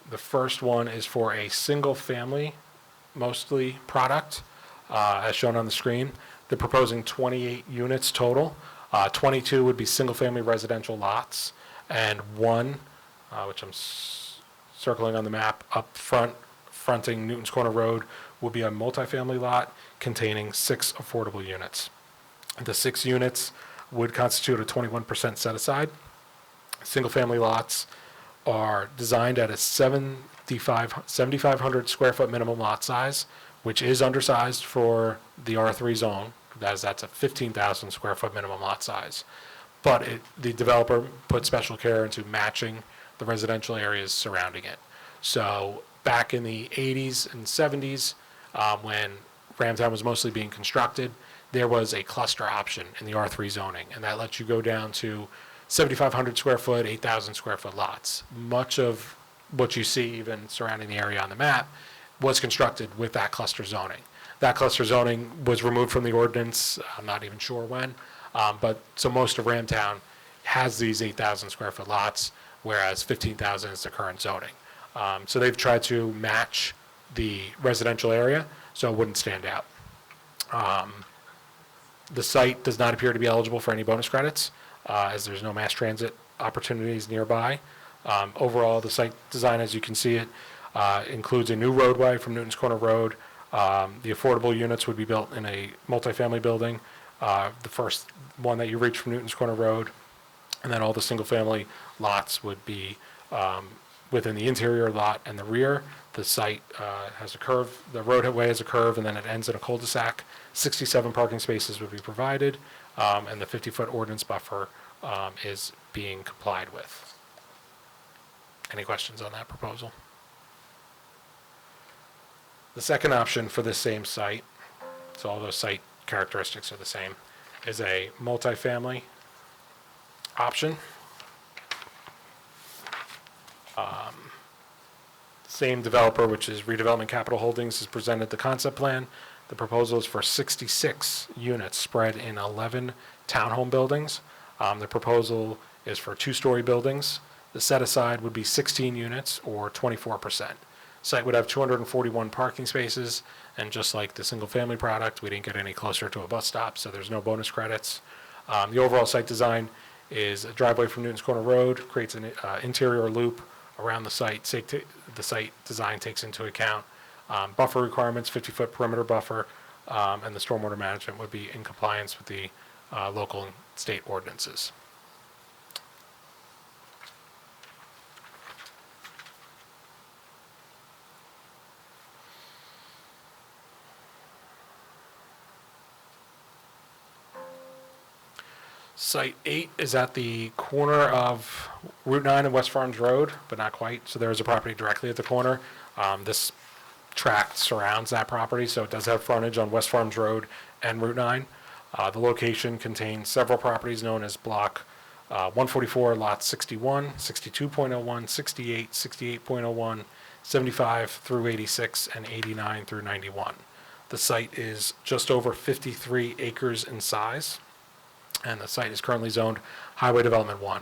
The first one is for a single-family, mostly product, as shown on the screen. They're proposing 28 units total. 22 would be single-family residential lots, and 1, which I'm circling on the map, up front, fronting Newton's Corner Road, will be a multifamily lot containing 6 affordable units. The 6 units would constitute a 21% set-aside. Single-family lots are designed at a 7,500 square foot minimum lot size, which is undersized for the R3 zone. That's a 15,000 square foot minimum lot size. But the developer put special care into matching the residential areas surrounding it. So back in the 80s and 70s, when Ramtown was mostly being constructed, there was a cluster option in the R3 zoning, and that lets you go down to 7,500 square foot, 8,000 square foot lots. Much of what you see even surrounding the area on the map was constructed with that cluster zoning. That cluster zoning was removed from the ordinance, I'm not even sure when, but so most of Ramtown has these 8,000 square foot lots, whereas 15,000 is the current zoning. So they've tried to match the residential area so it wouldn't stand out. The site does not appear to be eligible for any bonus credits, as there's no mass transit opportunities nearby. Overall, the site design, as you can see it, includes a new roadway from Newton's Corner Road. The affordable units would be built in a multifamily building, the first one that you reach from Newton's Corner Road, and then all the single-family lots would within the interior lot and the rear. The site has a curve, the roadway has a curve, and then it ends in a cul-de-sac. 67 parking spaces would be provided, and the 50-foot ordinance buffer is being complied with. Any questions on that proposal? The second option for this same site, so all those site characteristics are the same, is a multifamily option. Same developer, which is Redevelopment Capital Holdings, has presented the concept plan. The proposal is for 66 units spread in 11 townhome buildings. The proposal is for 2-story buildings. The set-aside would be 16 units, or 24%. Site would have 241 parking spaces, and just like the single-family product, we didn't get any closer to a bus stop, so there's no bonus credits. The overall site design is a driveway from Newton's Corner Road, creates an interior loop around the site. The site design takes into account buffer requirements, 50-foot perimeter buffer, and the stormwater management would be in compliance with the local and state ordinances. Site 8 is at the corner of Route 9 and West Farms Road, but not quite. So there is a property directly at the corner. This tract surrounds that property, so it does have frontage on West Farms Road and Route 9. The location contains several properties known as Block 144, Lot 61, 62.01, 68, 68.01, 75 through 86, and 89 through 91. The site is just over 53 acres in size, and the site is currently zoned Highway Development 1.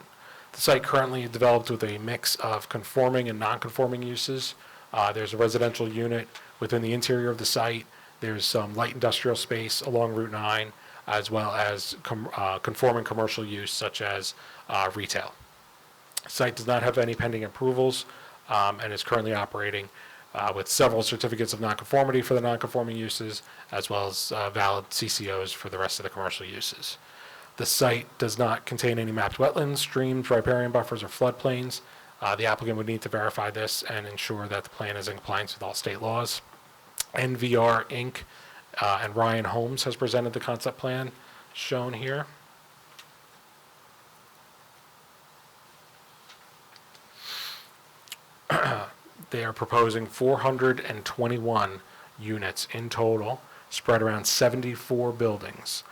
The site currently developed with a mix of conforming and non-conforming uses. There's a residential unit within the interior of the site. There's some light industrial space along Route 9, as well as conforming commercial use such as retail. The site does not have any pending approvals and is currently operating with several certificates of nonconformity for the nonconforming uses, as well as valid CCOs for the rest of the commercial uses. The site does not contain any mapped wetlands, streams, riparian buffers, or floodplains. The applicant would need to verify this and ensure that the plan is in compliance with all state laws. NVR Inc. And Ryan Holmes has presented the concept plan shown here. They are proposing 421 units in total, spread around 74 buildings,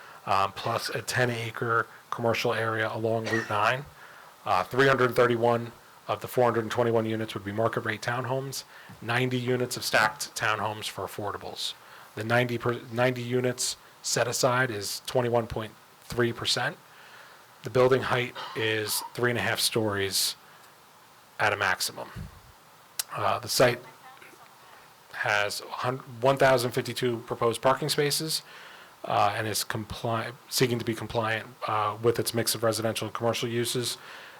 plus a 10-acre commercial area along Route 9. 331 of the 421 units would be market rate townhomes, 90 units of stacked townhomes for affordables. The 90 units set aside is 21.3%. The building height is 3.5 stories at a maximum. The site has 1,052 proposed parking spaces and is seeking to be compliant with its mix of residential and commercial uses.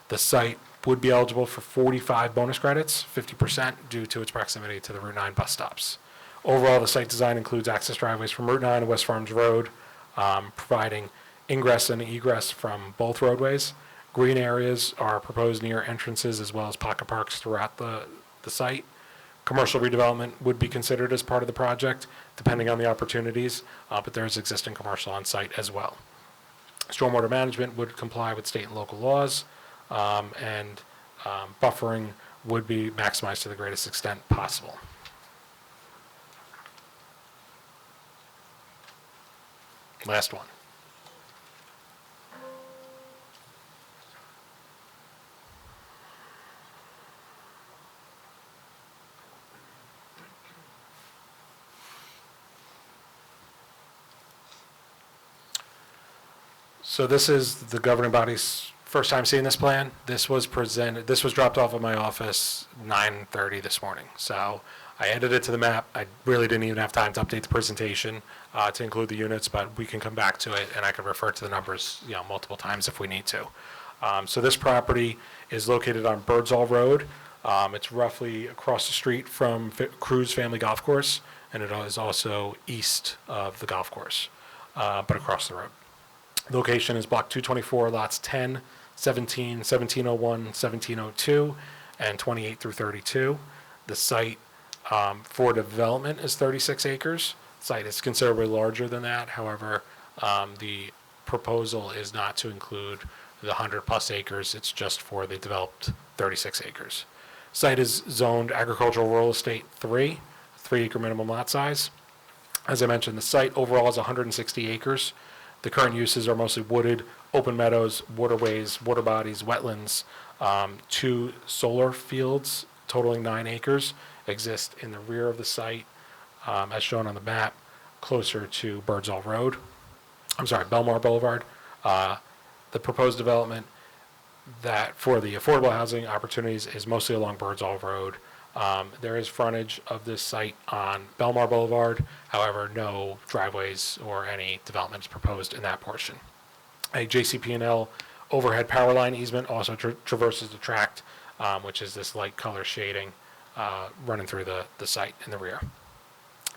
The site would be eligible for 45 bonus credits, 50% due to its proximity to the Route 9 bus stops. Overall, the site design includes access driveways from Route 9 to West Farms Road, providing ingress and egress from both roadways. Green areas are proposed near entrances as well as pocket parks throughout the site. Commercial redevelopment would be considered as part of the project, depending on the opportunities, but there is existing commercial on site as well. Stormwater management would comply with state and local laws, and buffering would be maximized to the greatest extent possible. Last one. So this is the governing body's first time seeing this plan. This was dropped off at my office 9:30 this morning. So I added it to the map. I really didn't even have time to update the presentation to include the units, but we can come back to it and I can refer to the numbers, multiple times if we need to. So this property is located on Birdsall Road. It's roughly across the street from Cruz Family Golf Course, and it is also east of the golf course, but across the road. Location is Block 224, lots 10, 17, 1701, 1702, and 28 through 32. The site for development is 36 acres. Site is considerably larger than that. However, the proposal is not to include the 100-plus acres. It's just for the developed 36 acres. Site is zoned agricultural rural estate 3, 3-acre minimum lot size. As I mentioned, the site overall is 160 acres. The current uses are mostly wooded, open meadows, waterways, water bodies, wetlands. 2 solar fields totaling 9 acres exist in the rear of the site, as shown on the map, closer to Belmar Boulevard. The proposed development that for the affordable housing opportunities is mostly along Birdsall Road. There is frontage of this site on Belmar Boulevard. However, no driveways or any developments proposed in that portion. A JCP&L overhead power line easement also traverses the tract, which is this light color shading running through the site in the rear.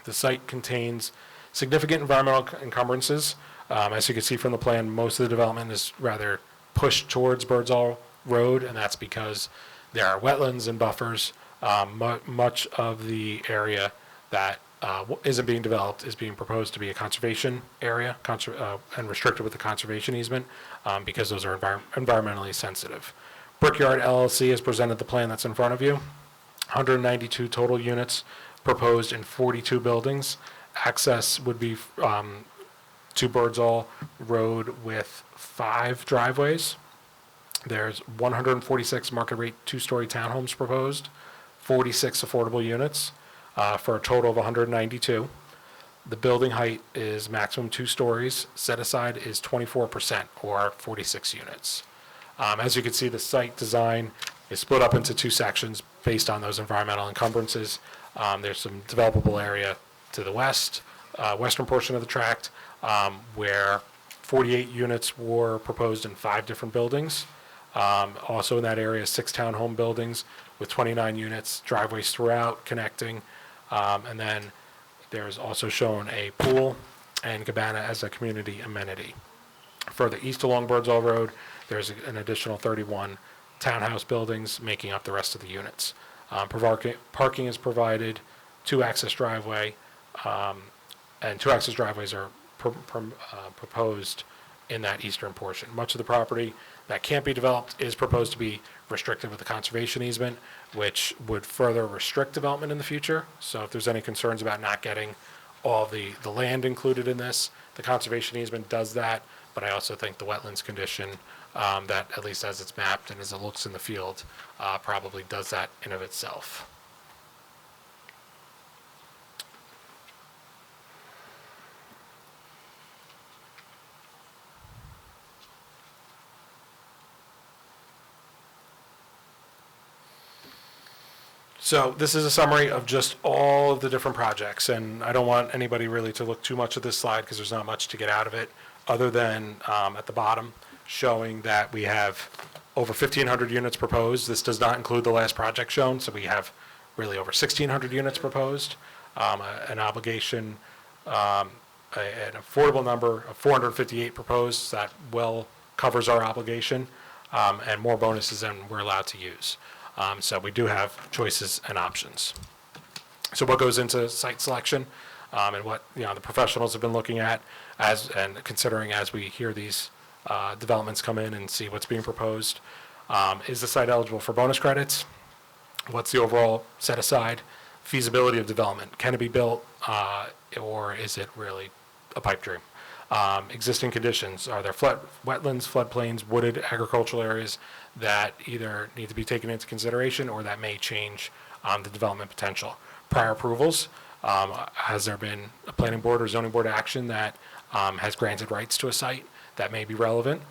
The site contains significant environmental encumbrances. As you can see from the plan, most of the development is rather pushed towards Birdsall Road, and that's because there are wetlands and buffers. Much of the area that isn't being developed is being proposed to be a conservation area and restricted with the conservation easement because those are environmentally sensitive. Brickyard LLC has presented the plan that's in front of you. 192 total units proposed in 42 buildings. Access would be to Birdsall Road with 5 driveways. There's 146 market rate 2-story townhomes proposed, 46 affordable units for a total of 192. The building height is maximum 2 stories. Set aside is 24% or 46 units. As you can see, the site design is split up into 2 sections based on those environmental encumbrances. There's some developable area to the west, western portion of the tract, where 48 units were proposed in 5 different buildings. Also in that area, 6 townhome buildings with 29 units, driveways throughout connecting. And then there's also shown a pool and cabana as a community amenity. Further east along Birdsall Road, there's an additional 31 townhouse buildings making up the rest of the units. Parking is provided, 2-access driveway, and 2-access driveways are proposed in that eastern portion. Much of the property that can't be developed is proposed to be restricted with the conservation easement, which would further restrict development in the future. So if there's any concerns about not getting all the land included in this, the conservation easement does that, but I also think the wetlands condition that, at least as it's mapped and as it looks in the field, probably does that in of itself. So this is a summary of just all of the different projects, and I don't want anybody really to look too much at this slide because there's not much to get out of it, other than at the bottom showing that we have over 1,500 units proposed. This does not include the last project shown, so we have really over 1,600 units proposed, an obligation, an affordable number of 458 proposed. That well covers our obligation, and more bonuses than we're allowed to use. So we do have choices and options. So what goes into site selection, and what the professionals have been looking at and considering as we hear these developments come in and see what's being proposed. Is the site eligible for bonus credits? What's the overall set aside? Feasibility of development. Can it be built, or is it really a pipe dream? Existing conditions. Are there wetlands, floodplains, wooded agricultural areas that either need to be taken into consideration or that may change the development potential? Prior approvals. Has there been a planning board or zoning board action that has granted rights to a site that may be relevant?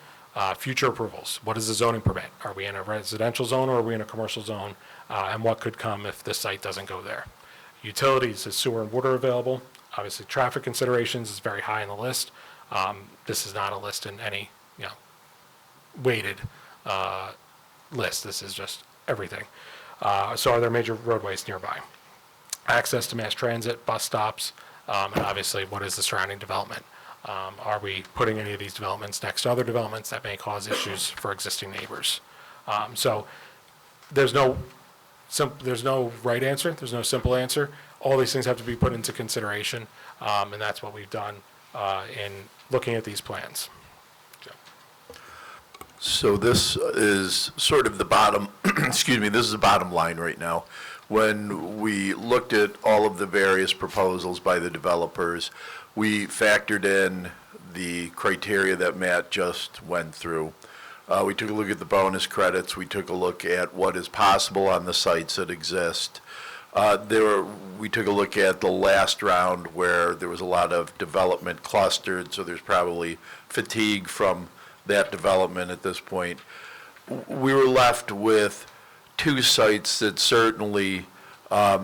Future approvals. What is the zoning permit? Are we in a residential zone or are we in a commercial zone? And what could come if the site doesn't go there? Utilities. Is sewer and water available? Obviously, traffic considerations is very high on the list. This is not a list in any weighted list. This is just everything. So are there major roadways nearby? Access to mass transit, bus stops, and obviously what is the surrounding development? Are we putting any of these developments next to other developments that may cause issues for existing neighbors? So there's no there's no right answer, there's no simple answer. All these things have to be put into consideration, and that's what we've done in looking at these plans. So this is sort of the bottom, excuse me, this is the bottom line right now. When we looked at all of the various proposals by the developers, we factored in the criteria that Matt just went through. We took a look at the bonus credits. We took a look at what is possible on the sites that exist. We took a look at the last round where there was a lot of development clustered, so there's probably fatigue from that development at this point. We were left with two sites that certainly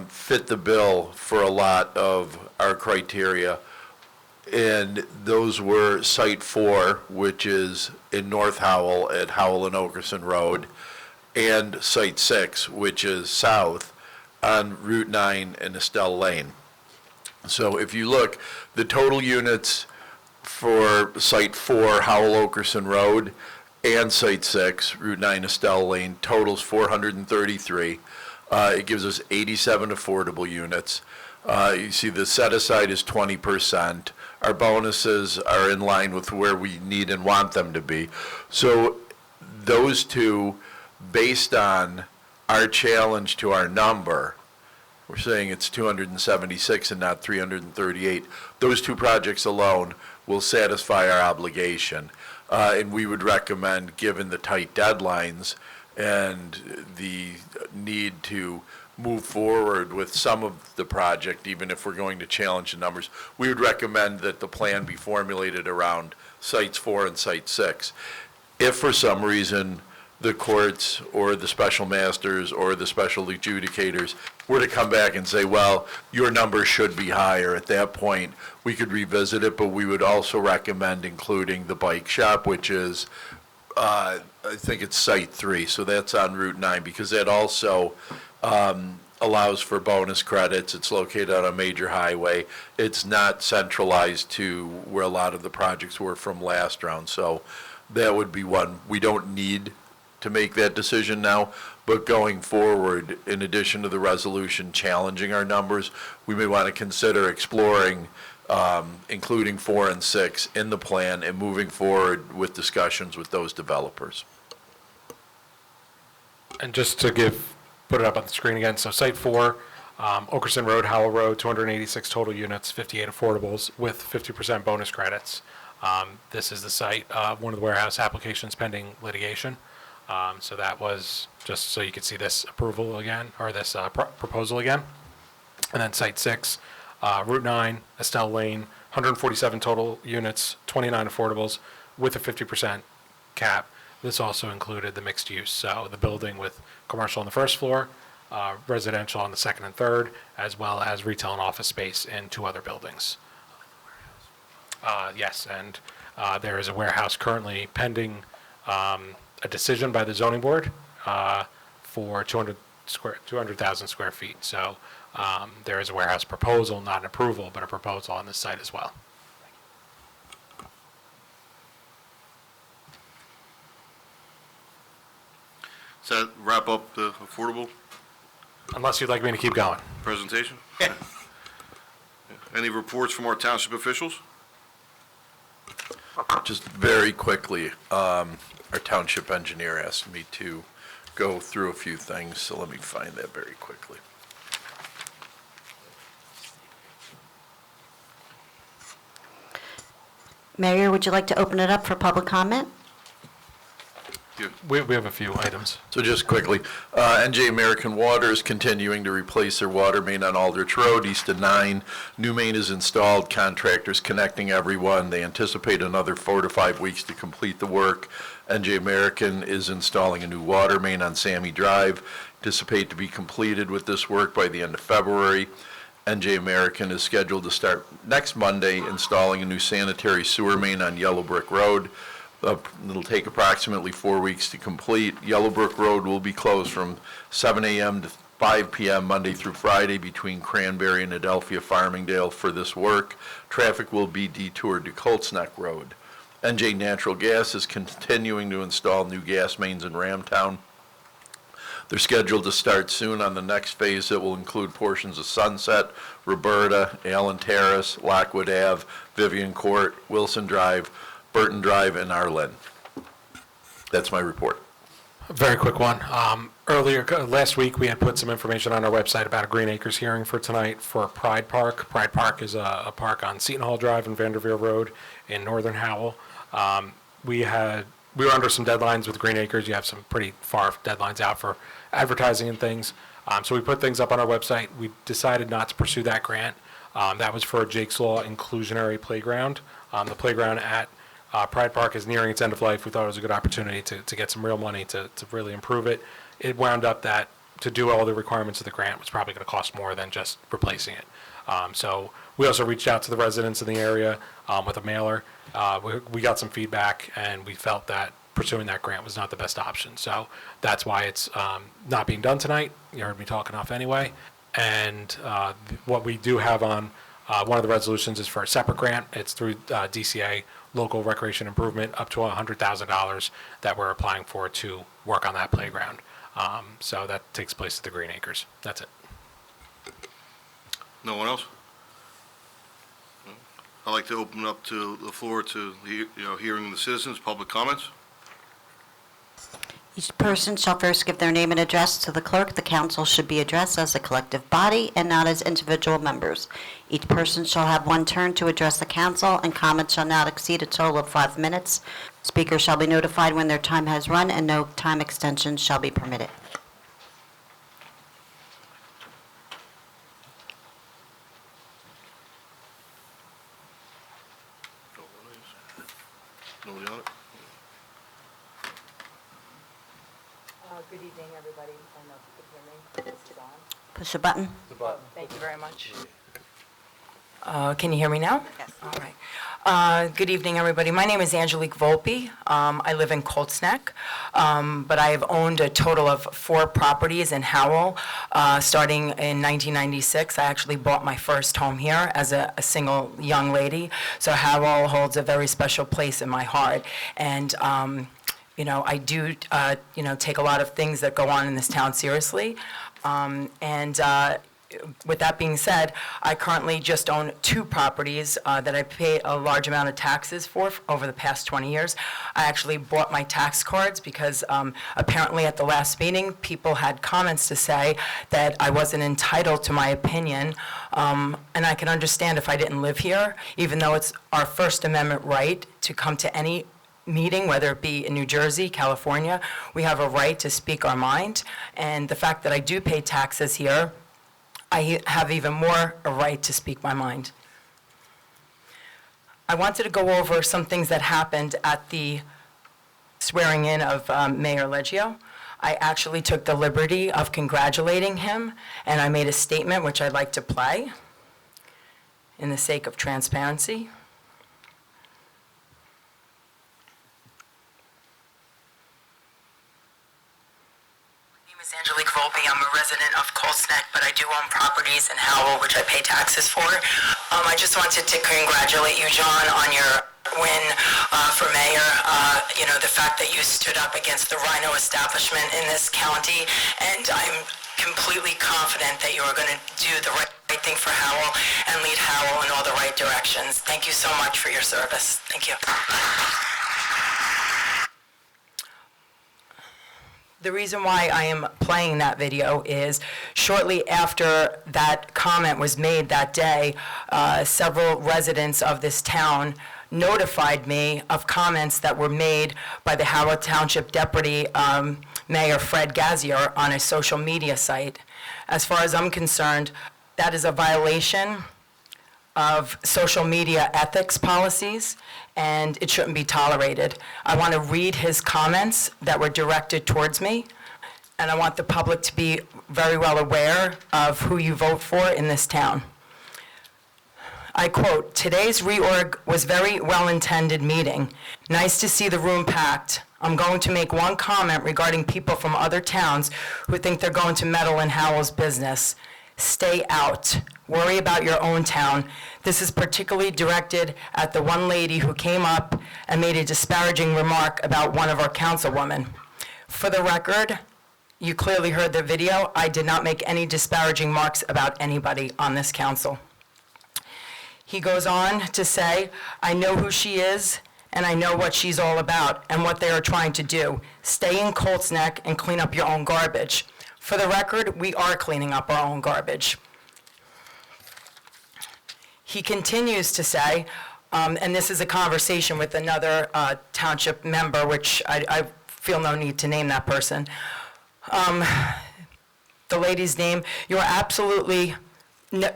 fit the bill for a lot of our criteria. And those were Site 4, which is in North Howell at Howell and Okerson Road, and Site 6, which is south on Route 9 and Estelle Lane. So if you look, the total units for Site 4, Howell Okerson Road, and Site 6, Route 9 Estelle Lane, totals 433. It gives us 87 affordable units. You see the set aside is 20%. Our bonuses are in line with where we need and want them to be. So those two, based on our challenge to our number, we're saying it's 276 and not 338. Those two projects alone will satisfy our obligation. And we would recommend, given the tight deadlines and the need to move forward with some of the project, even if we're going to challenge the numbers, we would recommend that the plan be formulated around Sites 4 and Site 6. If for some reason the courts or the special masters or the special adjudicators were to come back and say, well, your number should be higher, at that point, we could revisit it, but we would also recommend including the bike shop, which is, I think it's Site 3, so that's on Route 9, because that also allows for bonus credits. It's located on a major highway. It's not centralized to where a lot of the projects were from last round, so that would be one. We don't need to make that decision now, but going forward, in addition to the resolution challenging our numbers, we may want to consider exploring including 4 and 6 in the plan and moving forward with discussions with those developers. And just to put it up on the screen again, so Site 4, Okerson Road, Howell Road, 286 total units, 58 affordables with 50% bonus credits. This is the site of one of the warehouse applications pending litigation. So that was just so you could see this approval again, or this proposal again. And then Site 6, Route 9, Estelle Lane, 147 total units, 29 affordables with a 50% cap. This also included the mixed use, so the building with commercial on the first floor, residential on the second and third, as well as retail and office space in 2 other buildings. Yes, and there is a warehouse currently pending a decision by the zoning board for 200,000 square feet. So there is a warehouse proposal, not an approval, but a proposal on this site as well. Does that wrap up the affordable Unless you'd like me to keep going. presentation? Any reports from our township officials? Just very quickly, our township engineer asked me to go through a few things, so let me find that very quickly. Mayor, would you like to open it up for public comment? We have a few items. So just quickly, NJ American Water is continuing to replace their water main on Aldrich Road, east of 9. New main is installed, contractors connecting everyone. They anticipate another 4 to 5 weeks to complete the work. NJ American is installing a new water main on Sammy Drive. Anticipate to be completed with this work by the end of February. NJ American is scheduled to start next Monday installing a new sanitary sewer main on Yellow Brick Road. It'll take approximately 4 weeks to complete. Yellowbrook Road will be closed from 7 a.m. to 5 p.m. Monday through Friday between Cranberry and Adelphia Farmingdale for this work. Traffic will be detoured to Colts Neck Road. NJ Natural Gas is continuing to install new gas mains in Ramtown. They're scheduled to start soon on the next phase that will include portions of Sunset, Roberta, Allen Terrace, Lockwood Ave, Vivian Court, Wilson Drive, Burton Drive, and Arlen. That's my report. Very quick one. Earlier, last week, we had put some information on our website about a Green Acres hearing for tonight for Pride Park. Pride Park is a park on Seton Hall Drive and Vanderveer Road in northern Howell. We were under some deadlines with Green Acres. You have some pretty far deadlines out for advertising and things. So we put things up on our website. We decided not to pursue that grant. That was for a Jake's Law inclusionary playground. The playground at Pride Park is nearing its end of life. We thought it was a good opportunity to get some real money to really improve it. It wound up that to do all the requirements of the grant was probably going to cost more than just replacing it. So we also reached out to the residents in the area with a mailer. We got some feedback, and we felt that pursuing that grant was not the best option. So that's why it's not being done tonight. You heard me talk enough anyway. And what we do have on one of the resolutions is for a separate grant. It's through DCA, Local Recreation Improvement, up to $100,000 that we're applying for to work on that playground. So that takes place at the Green Acres. That's it. No one else? No? I'd like to open up to the floor to, hearing the citizens, public comments. Each person shall first give their name and address to the clerk. The council should be addressed as a collective body and not as individual members. Each person shall have one turn to address the council, and comments shall not exceed a total of 5 minutes. Speakers shall be notified when their time has run, and no time extension shall be permitted. Nobody on it? Good evening, everybody. I don't know if you can hear me. Is it on? Push a button. Thank you very much. Can you hear me now? Yes. All right. Good evening, everybody. My name is Angelique Volpe. I live in Colts Neck, but I have owned a total of 4 properties in Howell. Starting in 1996, I actually bought my first home here as a single young lady. So Howell holds a very special place in my heart. And I do, take a lot of things that go on in this town seriously. With that being said, I currently just own 2 properties that I pay a large amount of taxes for over the past 20 years. I actually bought my tax cards because apparently at the last meeting, people had comments to say that I wasn't entitled to my opinion. And I can understand if I didn't live here, even though it's our First Amendment right to come to any meeting, whether it be in New Jersey, California, we have a right to speak our mind. And the fact that I do pay taxes here, I have even more a right to speak my mind. I wanted to go over some things that happened at the swearing in of Mayor Leggio. I actually took the liberty of congratulating him, and I made a statement which I'd like to play in the sake of transparency. Angelique Volpe. I'm a resident of Colts Neck, but I do own properties in Howell, which I pay taxes for. I just wanted to congratulate you, John, on your win for mayor. The fact that you stood up against the rhino establishment in this county, and I'm completely confident that you are going to do the right thing for Howell and lead Howell in all the right directions. Thank you so much for your service. Thank you. The reason why I am playing that video is shortly after that comment was made that day, several residents of this town notified me of comments that were made by the Howell Township Deputy Mayor Fred Gazier on a social media site. As far as I'm concerned, that is a violation of social media ethics policies, and it shouldn't be tolerated. I want to read his comments that were directed towards me, and I want the public to be very well aware of who you vote for in this town. I quote, "Today's reorg was very well-intended meeting. Nice to see the room packed. I'm going to make one comment regarding people from other towns who think they're going to meddle in Howell's business. Stay out. Worry about your own town. This is particularly directed at the one lady who came up and made a disparaging remark about one of our councilwomen. For the record, You clearly heard the video. I did not make any disparaging marks about anybody on this council. He goes on to say, I know who she is, and I know what she's all about and what they are trying to do. Stay in Colts Neck and clean up your own garbage. For the record, we are cleaning up our own garbage. He continues to say, and this is a conversation with another township member, which I feel no need to name that person. The lady's name, you absolutely know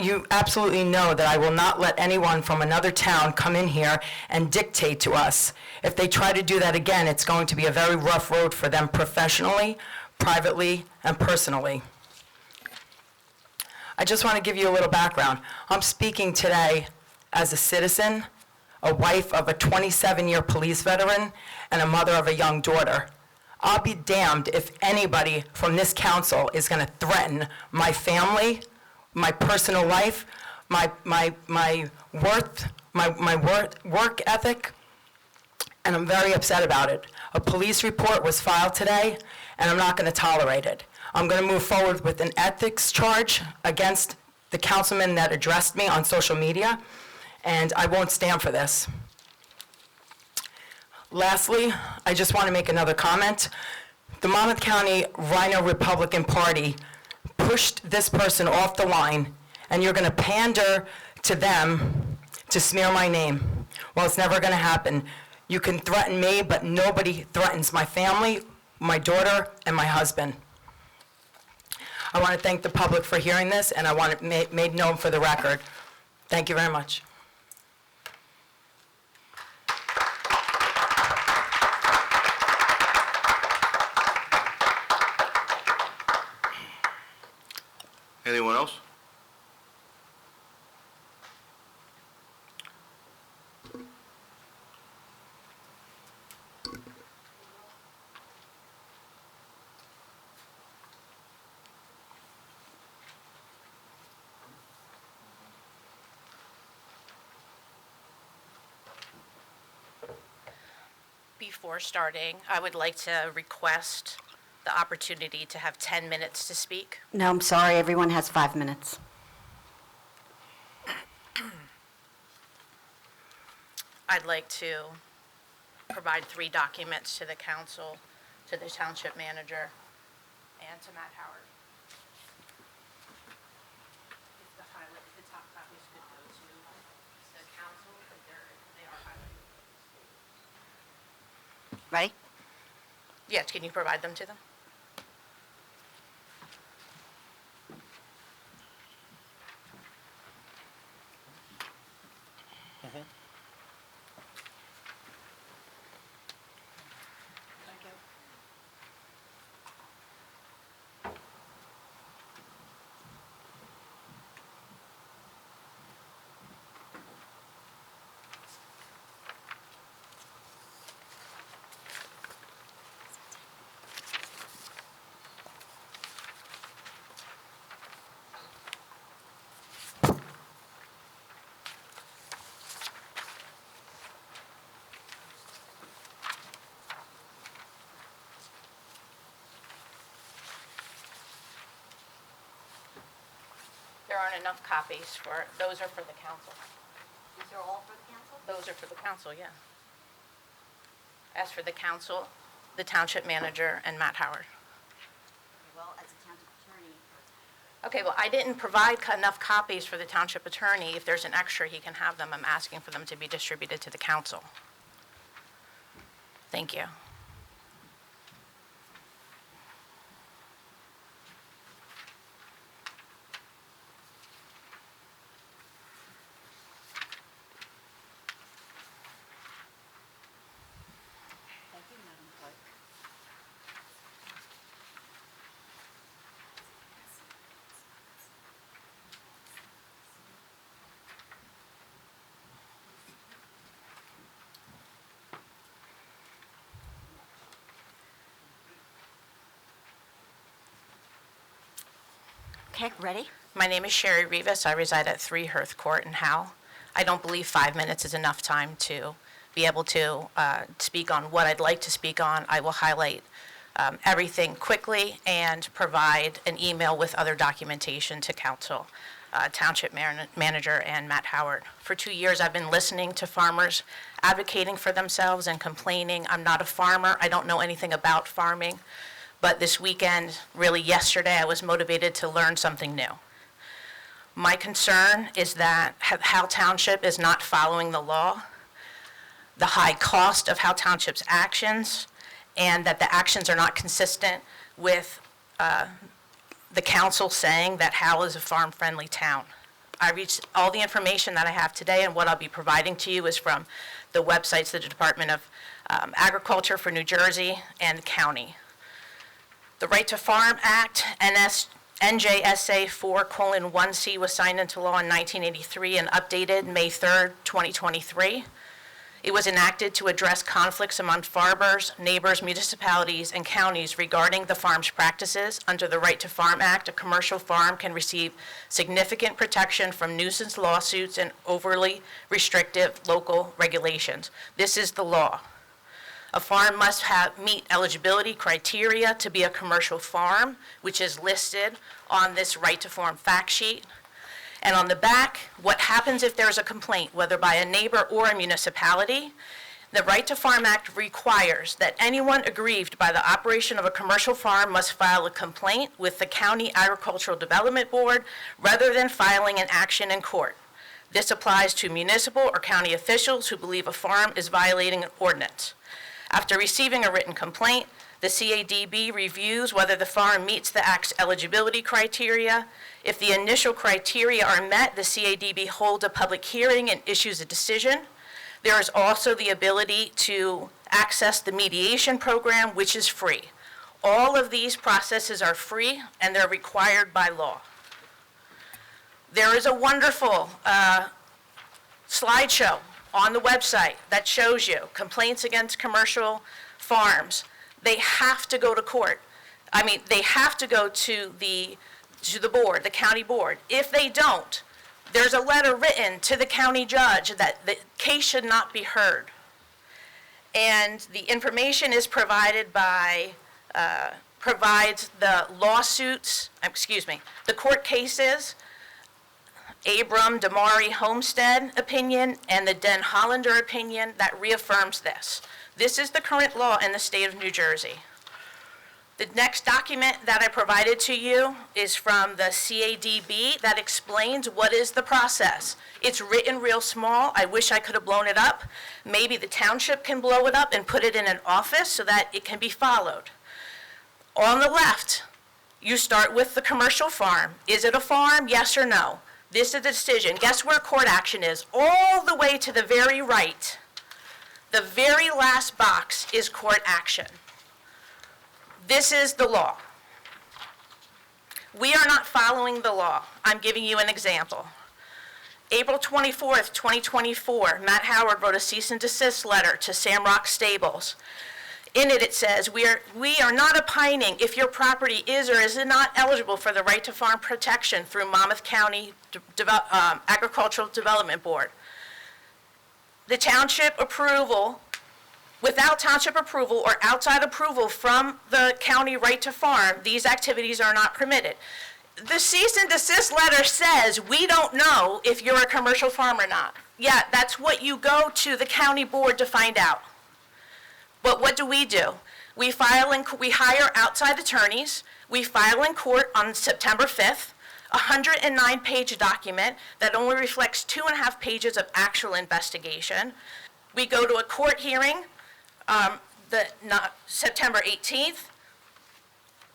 that I will not let anyone from another town come in here and dictate to us. If they try to do that again, it's going to be a very rough road for them professionally, privately, and personally. I just want to give you a little background. I'm speaking today as a citizen, a wife of a 27-year police veteran, and a mother of a young daughter. I'll be damned if anybody from this council is going to threaten my family, my personal life, my work ethic, and I'm very upset about it. A police report was filed today, and I'm not going to tolerate it. I'm going to move forward with an ethics charge against the councilman that addressed me on social media, and I won't stand for this. Lastly, I just want to make another comment. The Monmouth County Rhino Republican Party pushed this person off the line, and you're going to pander to them to smear my name. Well, it's never going to happen. You can threaten me, but nobody threatens my family, my daughter, and my husband. I want to thank the public for hearing this, and I want it made known for the record. Thank you very much. Anyone else? Before starting, I would like to request the opportunity to have 10 minutes to speak. No, I'm sorry, everyone has 5 minutes. I'd like to provide 3 documents to the council, to the township manager, and to Matt Howard. If the top copies could go to the council, but they are highlighted. Ready? Yes, can you provide them to them? There aren't enough copies for, those are for the council. These are all for the council? Those are for the council, yeah. As for the council, the township manager, and Matt Howard. Well, as a township attorney. Okay, well, I didn't provide enough copies for the township attorney. If there's an extra, he can have them. I'm asking for them to be distributed to the council. Thank you. Thank you, Madam Clerk. Okay, ready? My name is Sherry Rivas. I reside at 3 Hearth Court in Howell. I don't believe 5 minutes is enough time to be able to speak on what I'd like to speak on. I will highlight everything quickly and provide an email with other documentation to council, Township Manager and Matt Howard. For 2 years, I've been listening to farmers advocating for themselves and complaining. I'm not a farmer. I don't know anything about farming. But this weekend, really yesterday, I was motivated to learn something new. My concern is that Howell Township is not following the law, the high cost of Howell Township's actions, and that the actions are not consistent with the council saying that Howell is a farm-friendly town. I reached all the information that I have today, and what I'll be providing to you is from the websites, the Department of Agriculture for New Jersey and the county. The Right to Farm Act, NJSA 4:1C, was signed into law in 1983 and updated May 3rd, 2023. It was enacted to address conflicts among farmers, neighbors, municipalities, and counties regarding the farm's practices. Under the Right to Farm Act, a commercial farm can receive significant protection from nuisance lawsuits and overly restrictive local regulations. This is the law. A farm must meet eligibility criteria to be a commercial farm, which is listed on this Right to Farm fact sheet. And on the back, what happens if there's a complaint, whether by a neighbor or a municipality. The Right to Farm Act requires that anyone aggrieved by the operation of a commercial farm must file a complaint with the County Agricultural Development Board rather than filing an action in court. This applies to municipal or county officials who believe a farm is violating an ordinance. After receiving a written complaint, the CADB reviews whether the farm meets the Act's eligibility criteria. If the initial criteria are met, the CADB holds a public hearing and issues a decision. There is also the ability to access the mediation program, which is free. All of these processes are free, and they're required by law. There is a wonderful slideshow on the website that shows you complaints against commercial farms. They have to go to court. I mean, they have to go to the board, the county board. If they don't, there's a letter written to the county judge that the case should not be heard. And the information is provided by, provides the lawsuits, the court cases, Abram, Damari, Homestead opinion, and the Den Hollander opinion that reaffirms this. This is the current law in the state of New Jersey. The next document that I provided to you is from the CADB that explains what is the process. It's written real small. I wish I could have blown it up. Maybe the township can blow it up and put it in an office so that it can be followed. On the left, you start with the commercial farm. Is it a farm? Yes or no? This is the decision. Guess where court action is? All the way to the very right. The very last box is court action. This is the law. We are not following the law. I'm giving you an example. April 24th, 2024, Matt Howard wrote a cease and desist letter to Samrock Stables. In it, it says, we are not opining if your property is or is not eligible for the right to farm protection through Monmouth County Agricultural Development Board. The township approval, without township approval or outside approval from the county right to farm, these activities are not permitted. The cease and desist letter says we don't know if you're a commercial farm or not. Yeah, that's what you go to the county board to find out. But what do? We hire outside attorneys. We file in court on September 5th, a 109-page document that only reflects 2.5 pages of actual investigation. We go to a court hearing, September 18th.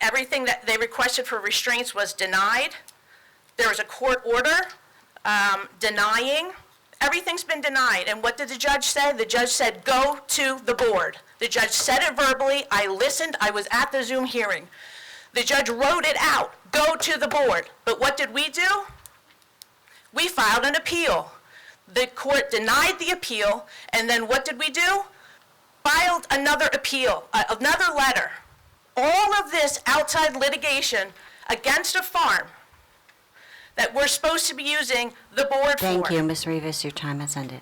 Everything that they requested for restraints was denied. There was a court order denying. Everything's been denied. And what did the judge say? The judge said, go to the board. The judge said it verbally. I listened. I was at the Zoom hearing. The judge wrote it out. Go to the board. But what did we do? We filed an appeal. The court denied the appeal. And then what did we do? Filed another appeal, another letter. All of this outside litigation against a farm that we're supposed to be using the board for. Thank you, Ms. Rivas. Your time has ended.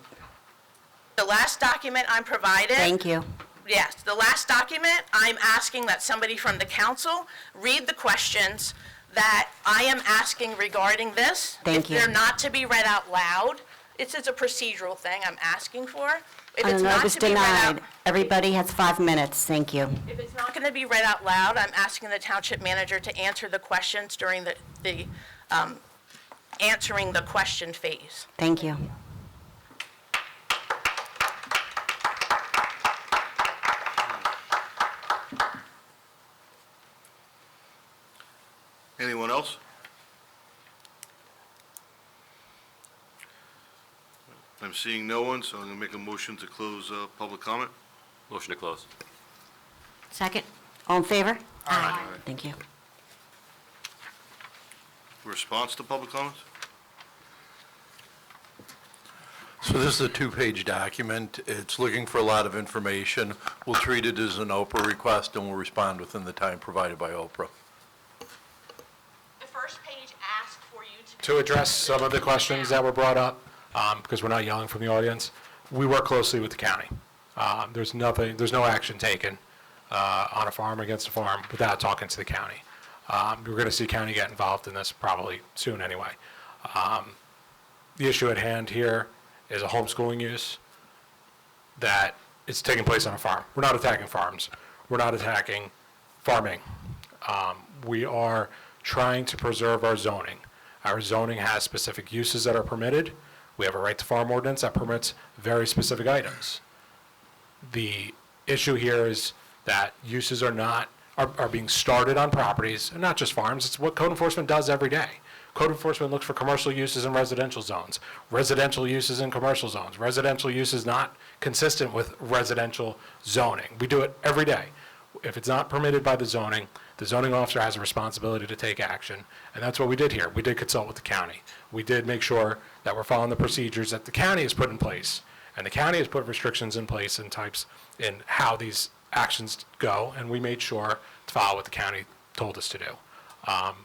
The last document I'm provided. Thank you. Yes, the last document, I'm asking that somebody from the council read the questions that I am asking regarding this. Thank you. If they're not to be read out loud, it's a procedural thing I'm asking for. If On it's a not notice to be read out, denied, everybody has 5 minutes. Thank you. if it's not going to be read out loud, I'm asking the township manager to answer the questions during the answering the question phase. Thank you. Anyone else? I'm seeing no one, so I'm going to make a motion to close public comment. Motion to close. Second? All in favor? Aye. Thank you. Response to public comments? So this is a 2-page document. It's looking for a lot of information. We'll treat it as an Oprah request, and we'll respond within the time provided by Oprah. The first page asks for you To address some of the questions that were brought up, because we're not yelling from the audience, we work closely with the county. There's no action taken on a farm against a farm without talking to the county. We're going to see county get involved in this probably soon anyway. The issue at hand here is a homeschooling use that is taking place on a farm. We're not attacking farms. We're not attacking farming. We are trying to preserve our zoning. Our zoning has specific uses that are permitted. We have a right to farm ordinance that permits very specific items. The issue here is that uses are being started on properties, and not just farms. It's what code enforcement does every day. Code enforcement looks for commercial uses in residential zones, residential uses in commercial zones, residential uses not consistent with residential zoning. We do it every day. If it's not permitted by the zoning officer has a responsibility to take action, and that's what we did here. We did consult with the county. We did make sure that we're following the procedures that the county has put in place, and the county has put restrictions in place and types in how these actions go, and we made sure to follow what the county told us to do.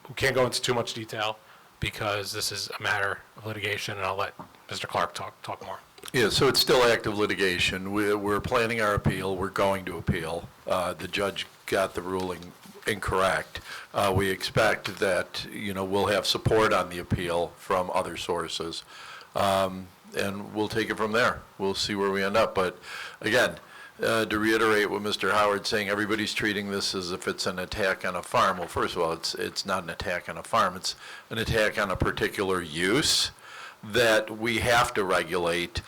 We can't go into too much detail because this is a matter of litigation, and I'll let Mr. Clark talk more. Yeah, so it's still active litigation. We're planning our appeal. We're going to appeal. The judge got the ruling incorrect. We expect that, we'll have support on the appeal from other sources, and we'll take it from there. We'll see where we end up. But again, to reiterate what Mr. Howard's saying, everybody's treating this as if it's an attack on a farm. Well, first of all, it's not an attack on a farm. It's an attack on a particular use that we have to regulate,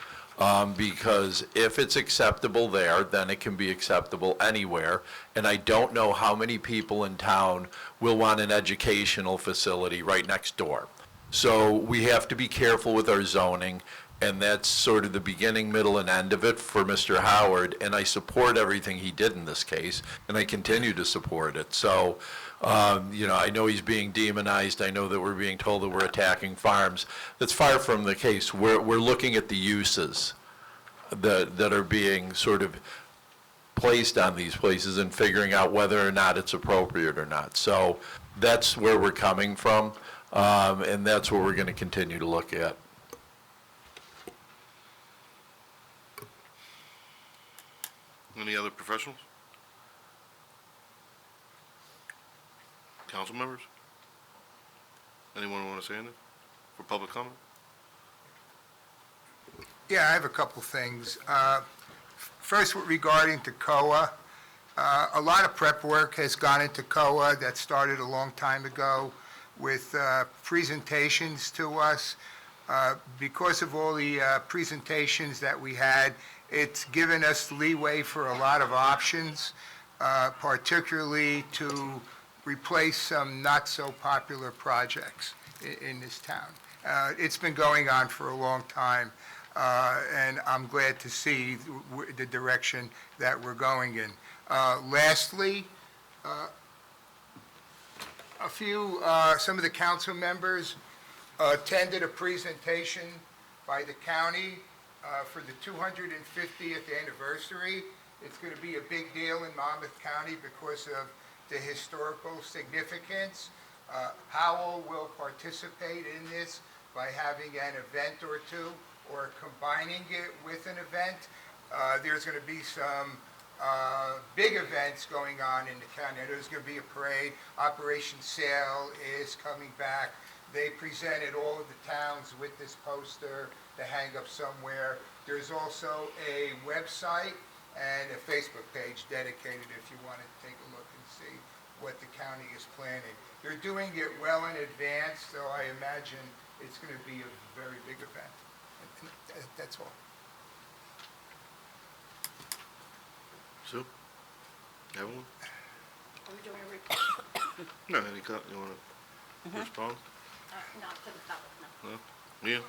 because if it's acceptable there, then it can be acceptable anywhere. And I don't know how many people in town will want an educational facility right next door. So we have to be careful with our zoning, and that's sort of the beginning, middle, and end of it for Mr. Howard, and I support everything he did in this case, and I continue to support it. So, I know he's being demonized. I know that we're being told that we're attacking farms. That's far from the case. We're looking at the uses that are being sort of placed on these places and figuring out whether or not it's appropriate or not. So that's where we're coming from, and that's what we're going to continue to look at. Any other professionals? Council members? Anyone want to say anything for public comment? Yeah, I have a couple things. First, regarding to COA, a lot of prep work has gone into COA that started a long time ago with presentations to us. Because of all the presentations that we had, it's given us leeway for a lot of options, particularly to replace some not-so-popular projects in this town. It's been going on for a long time, and I'm glad to see the direction that we're going in. Lastly, some of the council members attended a presentation by the county for the 250th anniversary. It's going to be a big deal in Monmouth County because of the historical significance. Howell will participate in this by having an event or two or combining it with an event. There's going to be some big events going on in the county. I know there's going to be a parade. Operation Sail is coming back. They presented all of the towns with this poster to hang up somewhere. There's also a website and a Facebook page dedicated if you want to take a look and see what the county is planning. They're doing it well in advance, so I imagine it's going to be a very big event. That's all. Sue? Have one? Are we doing a report? No, you want to respond? Not to the public, no. No? Mia?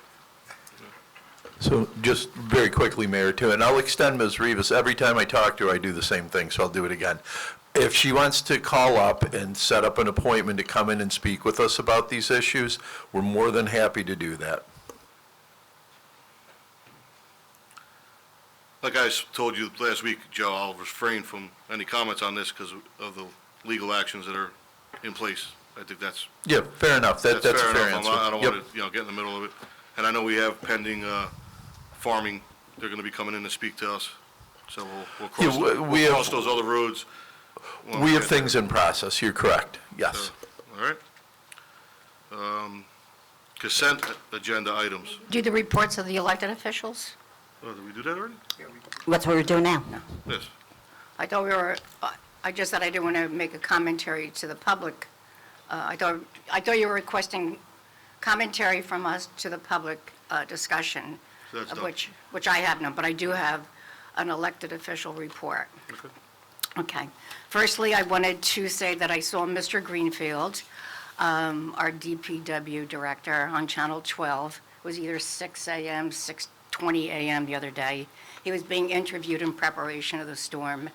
So just very quickly, Mayor, too, and I'll extend Ms. Rivas. Every time I talk to her, I do the same thing, so I'll do it again. If she wants to call up and set up an appointment to come in and speak with us about these issues, we're more than happy to do that. Like I told you last week, Joe, I'll refrain from any comments on this because of the legal actions that are in place. I think that's Yeah, fair enough. That's a fair enough. answer. I don't Yep. want to, get in the middle of it. And I know we have pending farming. They're going to be coming in to speak to us. So we'll cross, Yeah, we have- cross those other roads. when We have get there. things in process. You're correct. Yes. All right. Consent agenda items. Do the reports of the elected officials? Oh, did we do that already? That's what we're doing now. Yes. I thought we were, I just said I didn't want to make a commentary to the public. I thought you were requesting commentary from us to the public discussion, So that's of done. which I have none, but I do have an elected official report. Okay. Okay. Firstly, I wanted to say that I saw Mr. Greenfield, our DPW director, on Channel 12. It was either 6 a.m., 6:20 a.m. the other day. He was being interviewed in preparation of the storm,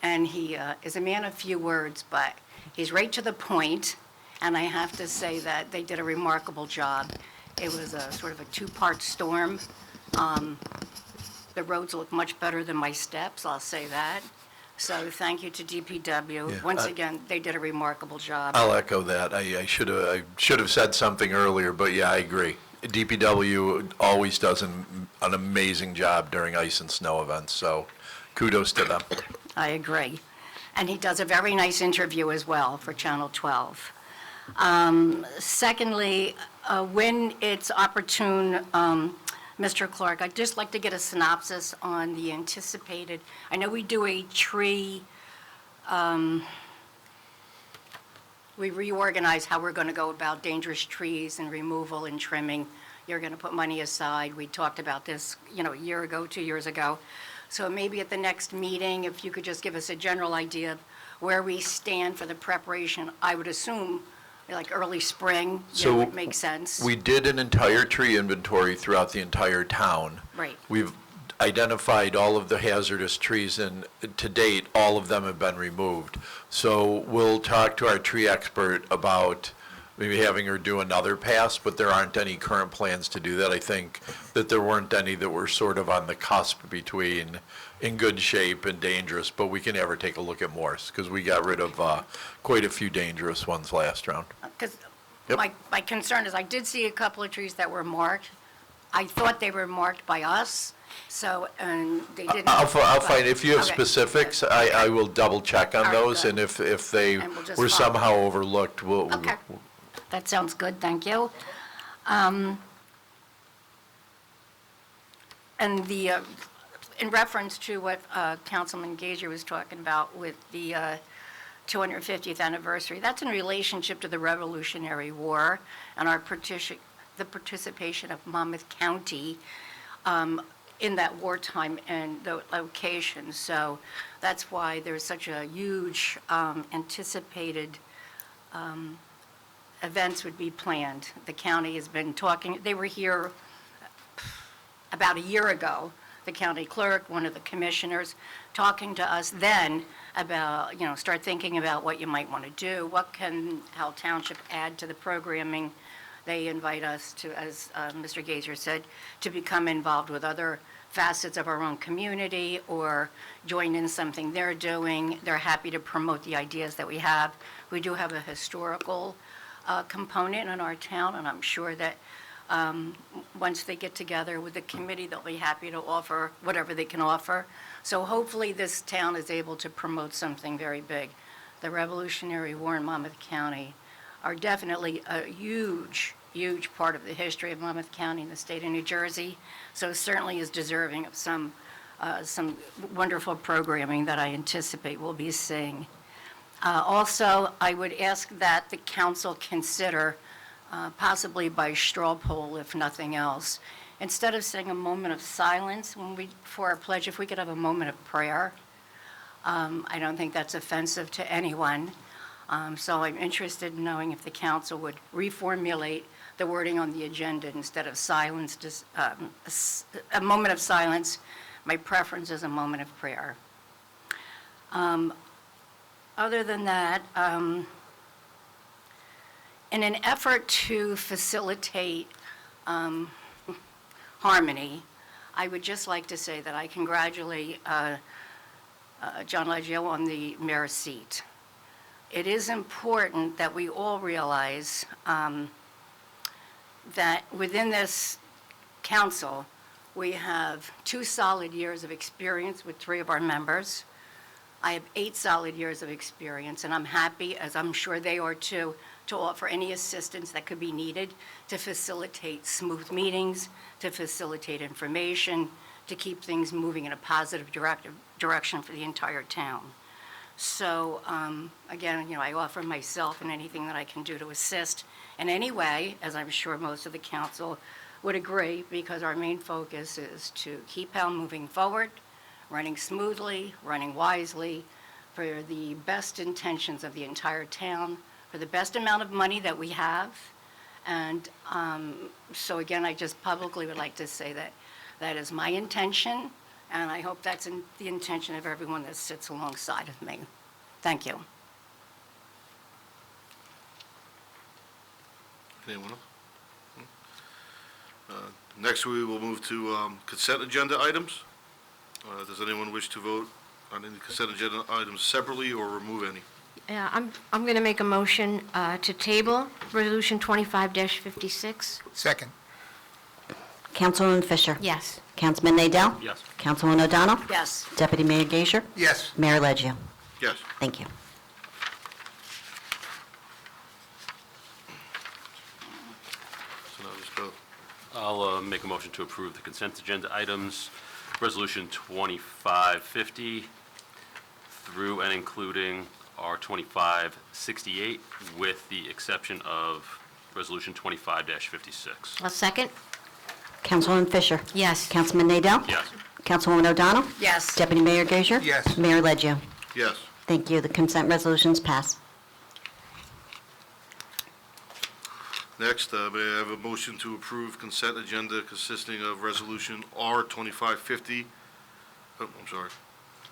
and he is a man of few words, but he's right to the point, and I have to say that they did a remarkable job. It was a sort of a two-part storm. The roads look much better than my steps, I'll say that. So thank you to DPW. Yeah, Once again, they did a remarkable job. I'll echo that. I should have said something earlier, but yeah, I agree. DPW always does an amazing job during ice and snow events, so kudos to them. I agree. And he does a very nice interview as well for Channel 12. Secondly, when it's opportune, Mr. Clark, I'd just like to get a synopsis on the anticipated, I know we do a tree, we reorganize how we're going to go about dangerous trees and removal and trimming. You're going to put money aside. We talked about this, a year ago, 2 years ago. So maybe at the next meeting, if you could just give us a general idea of where we stand for the preparation, I would assume, like early spring, So would make sense. We did an entire tree inventory throughout the entire town. Right. We've identified all of the hazardous trees, and to date, all of them have been removed. So we'll talk to our tree expert about maybe having her do another pass, but there aren't any current plans to do that. I think that there weren't any that were sort of on the cusp between in good shape and dangerous, but we can have her take a look at more, because we got rid of quite a few dangerous ones last round. Because Yep. my concern is I did see a couple of trees that were marked. I thought they were marked by us, so, and they didn't. I'll find, if you have Okay. specifics, I will double check on All right, those, good. and if they And we'll just were follow. somehow overlooked, we'll. Okay. That sounds good, thank you. And in reference to what Councilman Gager was talking about with the 250th anniversary, that's in relationship to the Revolutionary War and the participation of Monmouth County in that wartime and the location. So that's why there's such a huge anticipated events would be planned. The county has been talking, they were here about a year ago, the county clerk, one of the commissioners, talking to us then about, start thinking about what you might want to do, what can Howell Township add to the programming. They invite us to, as Mr. Gazer said, to become involved with other facets of our own community or join in something they're doing. They're happy to promote the ideas that we have. We do have a historical component in our town, and I'm sure that Once they get together with the committee, they'll be happy to offer whatever they can offer. So hopefully this town is able to promote something very big. The Revolutionary War in Monmouth County are definitely a huge, huge part of the history of Monmouth County and the state of New Jersey, so certainly is deserving of some wonderful programming that I anticipate we'll be seeing. Also, I would ask that the council consider, possibly by straw poll if nothing else, instead of saying a moment of silence for our pledge, if we could have a moment of prayer. I don't think that's offensive to anyone. So I'm interested in knowing if the council would reformulate the wording on the agenda instead of silence, just a moment of silence. My preference is a moment of prayer. Other than that, in an effort to facilitate harmony, I would just like to say that I congratulate John Leggio on the mayor's seat. It is important that we all realize that within this council, we have 2 solid years of experience with 3 of our members. I have 8 solid years of experience, and I'm happy, as I'm sure they are too, to offer any assistance that could be needed to facilitate smooth meetings, to facilitate information, to keep things moving in a positive direction for the entire town. So, again, I offer myself and anything that I can do to assist in any way, as I'm sure most of the council would agree, because our main focus is to keep Howell moving forward, running smoothly, running wisely, for the best intentions of the entire town, for the best amount of money that we have. And so again, I just publicly would like to say that that is my intention, and I hope that's the intention of everyone that sits alongside of me. Thank you. Anyone else? Next, we will move to consent agenda items. Does anyone wish to vote on any consent agenda items separately or remove any? Yeah, I'm going to make a motion to table Resolution 25-56. Second. Councilwoman Fisher? Yes. Councilman Nadell? Yes. Councilwoman O'Donnell? Yes. Deputy Mayor Gager? Yes. Mayor Leggio? Yes. Thank you. So now just go. I'll make a motion to approve the consent agenda items, Resolution 2550 through and including R2568, with the exception of Resolution 25-56. A second? Councilwoman Fisher? Yes. Councilman Nadell? Yes. Councilwoman O'Donnell? Yes. Deputy Mayor Gager? Yes. Mayor Leggio? Yes. Thank you. The consent resolutions pass. Next, may I have a motion to approve consent agenda consisting of Resolution R2550? Oh, I'm sorry.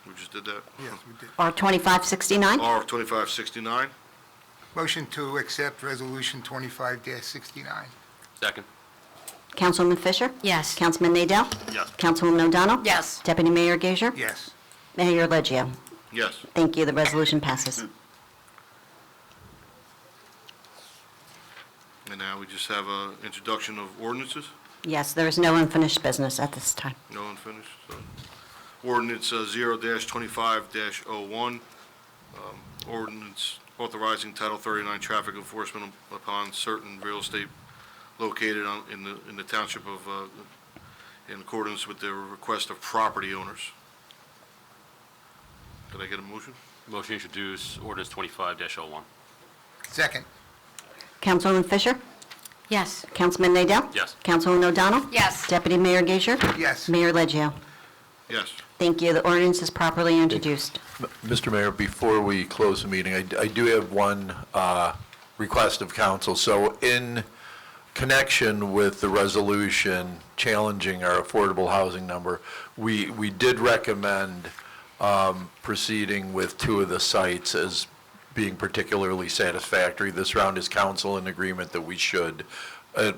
We just did that? Yes, we did. R 2569? R2569? Motion to accept Resolution 25-69. Second? Councilwoman Fisher? Yes. Councilman Nadell? Yes. Councilwoman O'Donnell? Yes. Deputy Mayor Gager? Yes. Mayor Leggio? Yes. Thank you. The resolution passes. And now we just have an introduction of ordinances. Yes, there is no unfinished business at this time. No unfinished. So, ordinance 0-25-01, ordinance authorizing Title 39 traffic enforcement upon certain real estate located in the township of, in accordance with the request of property owners. Could I get a motion? Motion to introduce ordinance 25-01. Second. Councilwoman Fisher? Yes. Councilman Nadell? Yes. Councilwoman O'Donnell? Yes. Deputy Mayor Gager? Yes. Mayor Leggio? Yes. Thank you. The ordinance is properly introduced. Mr. Mayor, before we close the meeting, I do have one request of council. So in connection with the resolution challenging our affordable housing number, we did recommend proceeding with 2 of the sites as being particularly satisfactory. This round is council in agreement that we should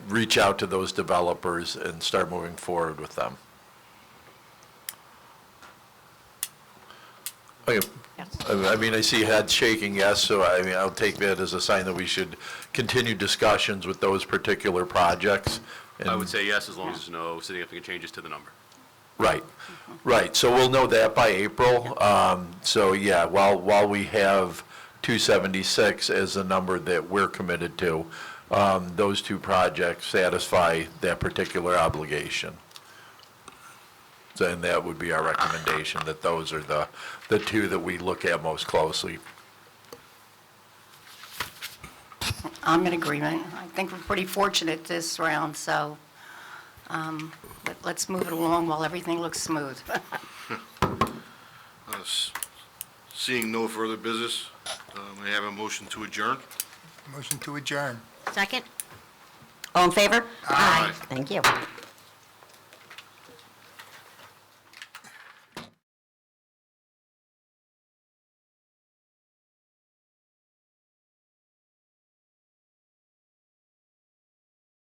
reach out to those developers and start moving forward with them. Okay. I mean, I see heads shaking yes, so I mean, I'll take that as a sign that we should continue discussions with those particular projects. I would say yes, as long as there's no significant changes to the number. Right, right. So we'll know that by April. So yeah, while we have 276 as a number that we're committed to, those two projects satisfy that particular obligation. And that would be our recommendation, that those are the two that we look at most closely. I'm in agreement. I think we're pretty fortunate this round, so let's move it along while everything looks smooth. Seeing no further business, may I have a motion to adjourn? Motion to adjourn. Second? All in favor? Aye. Thank you.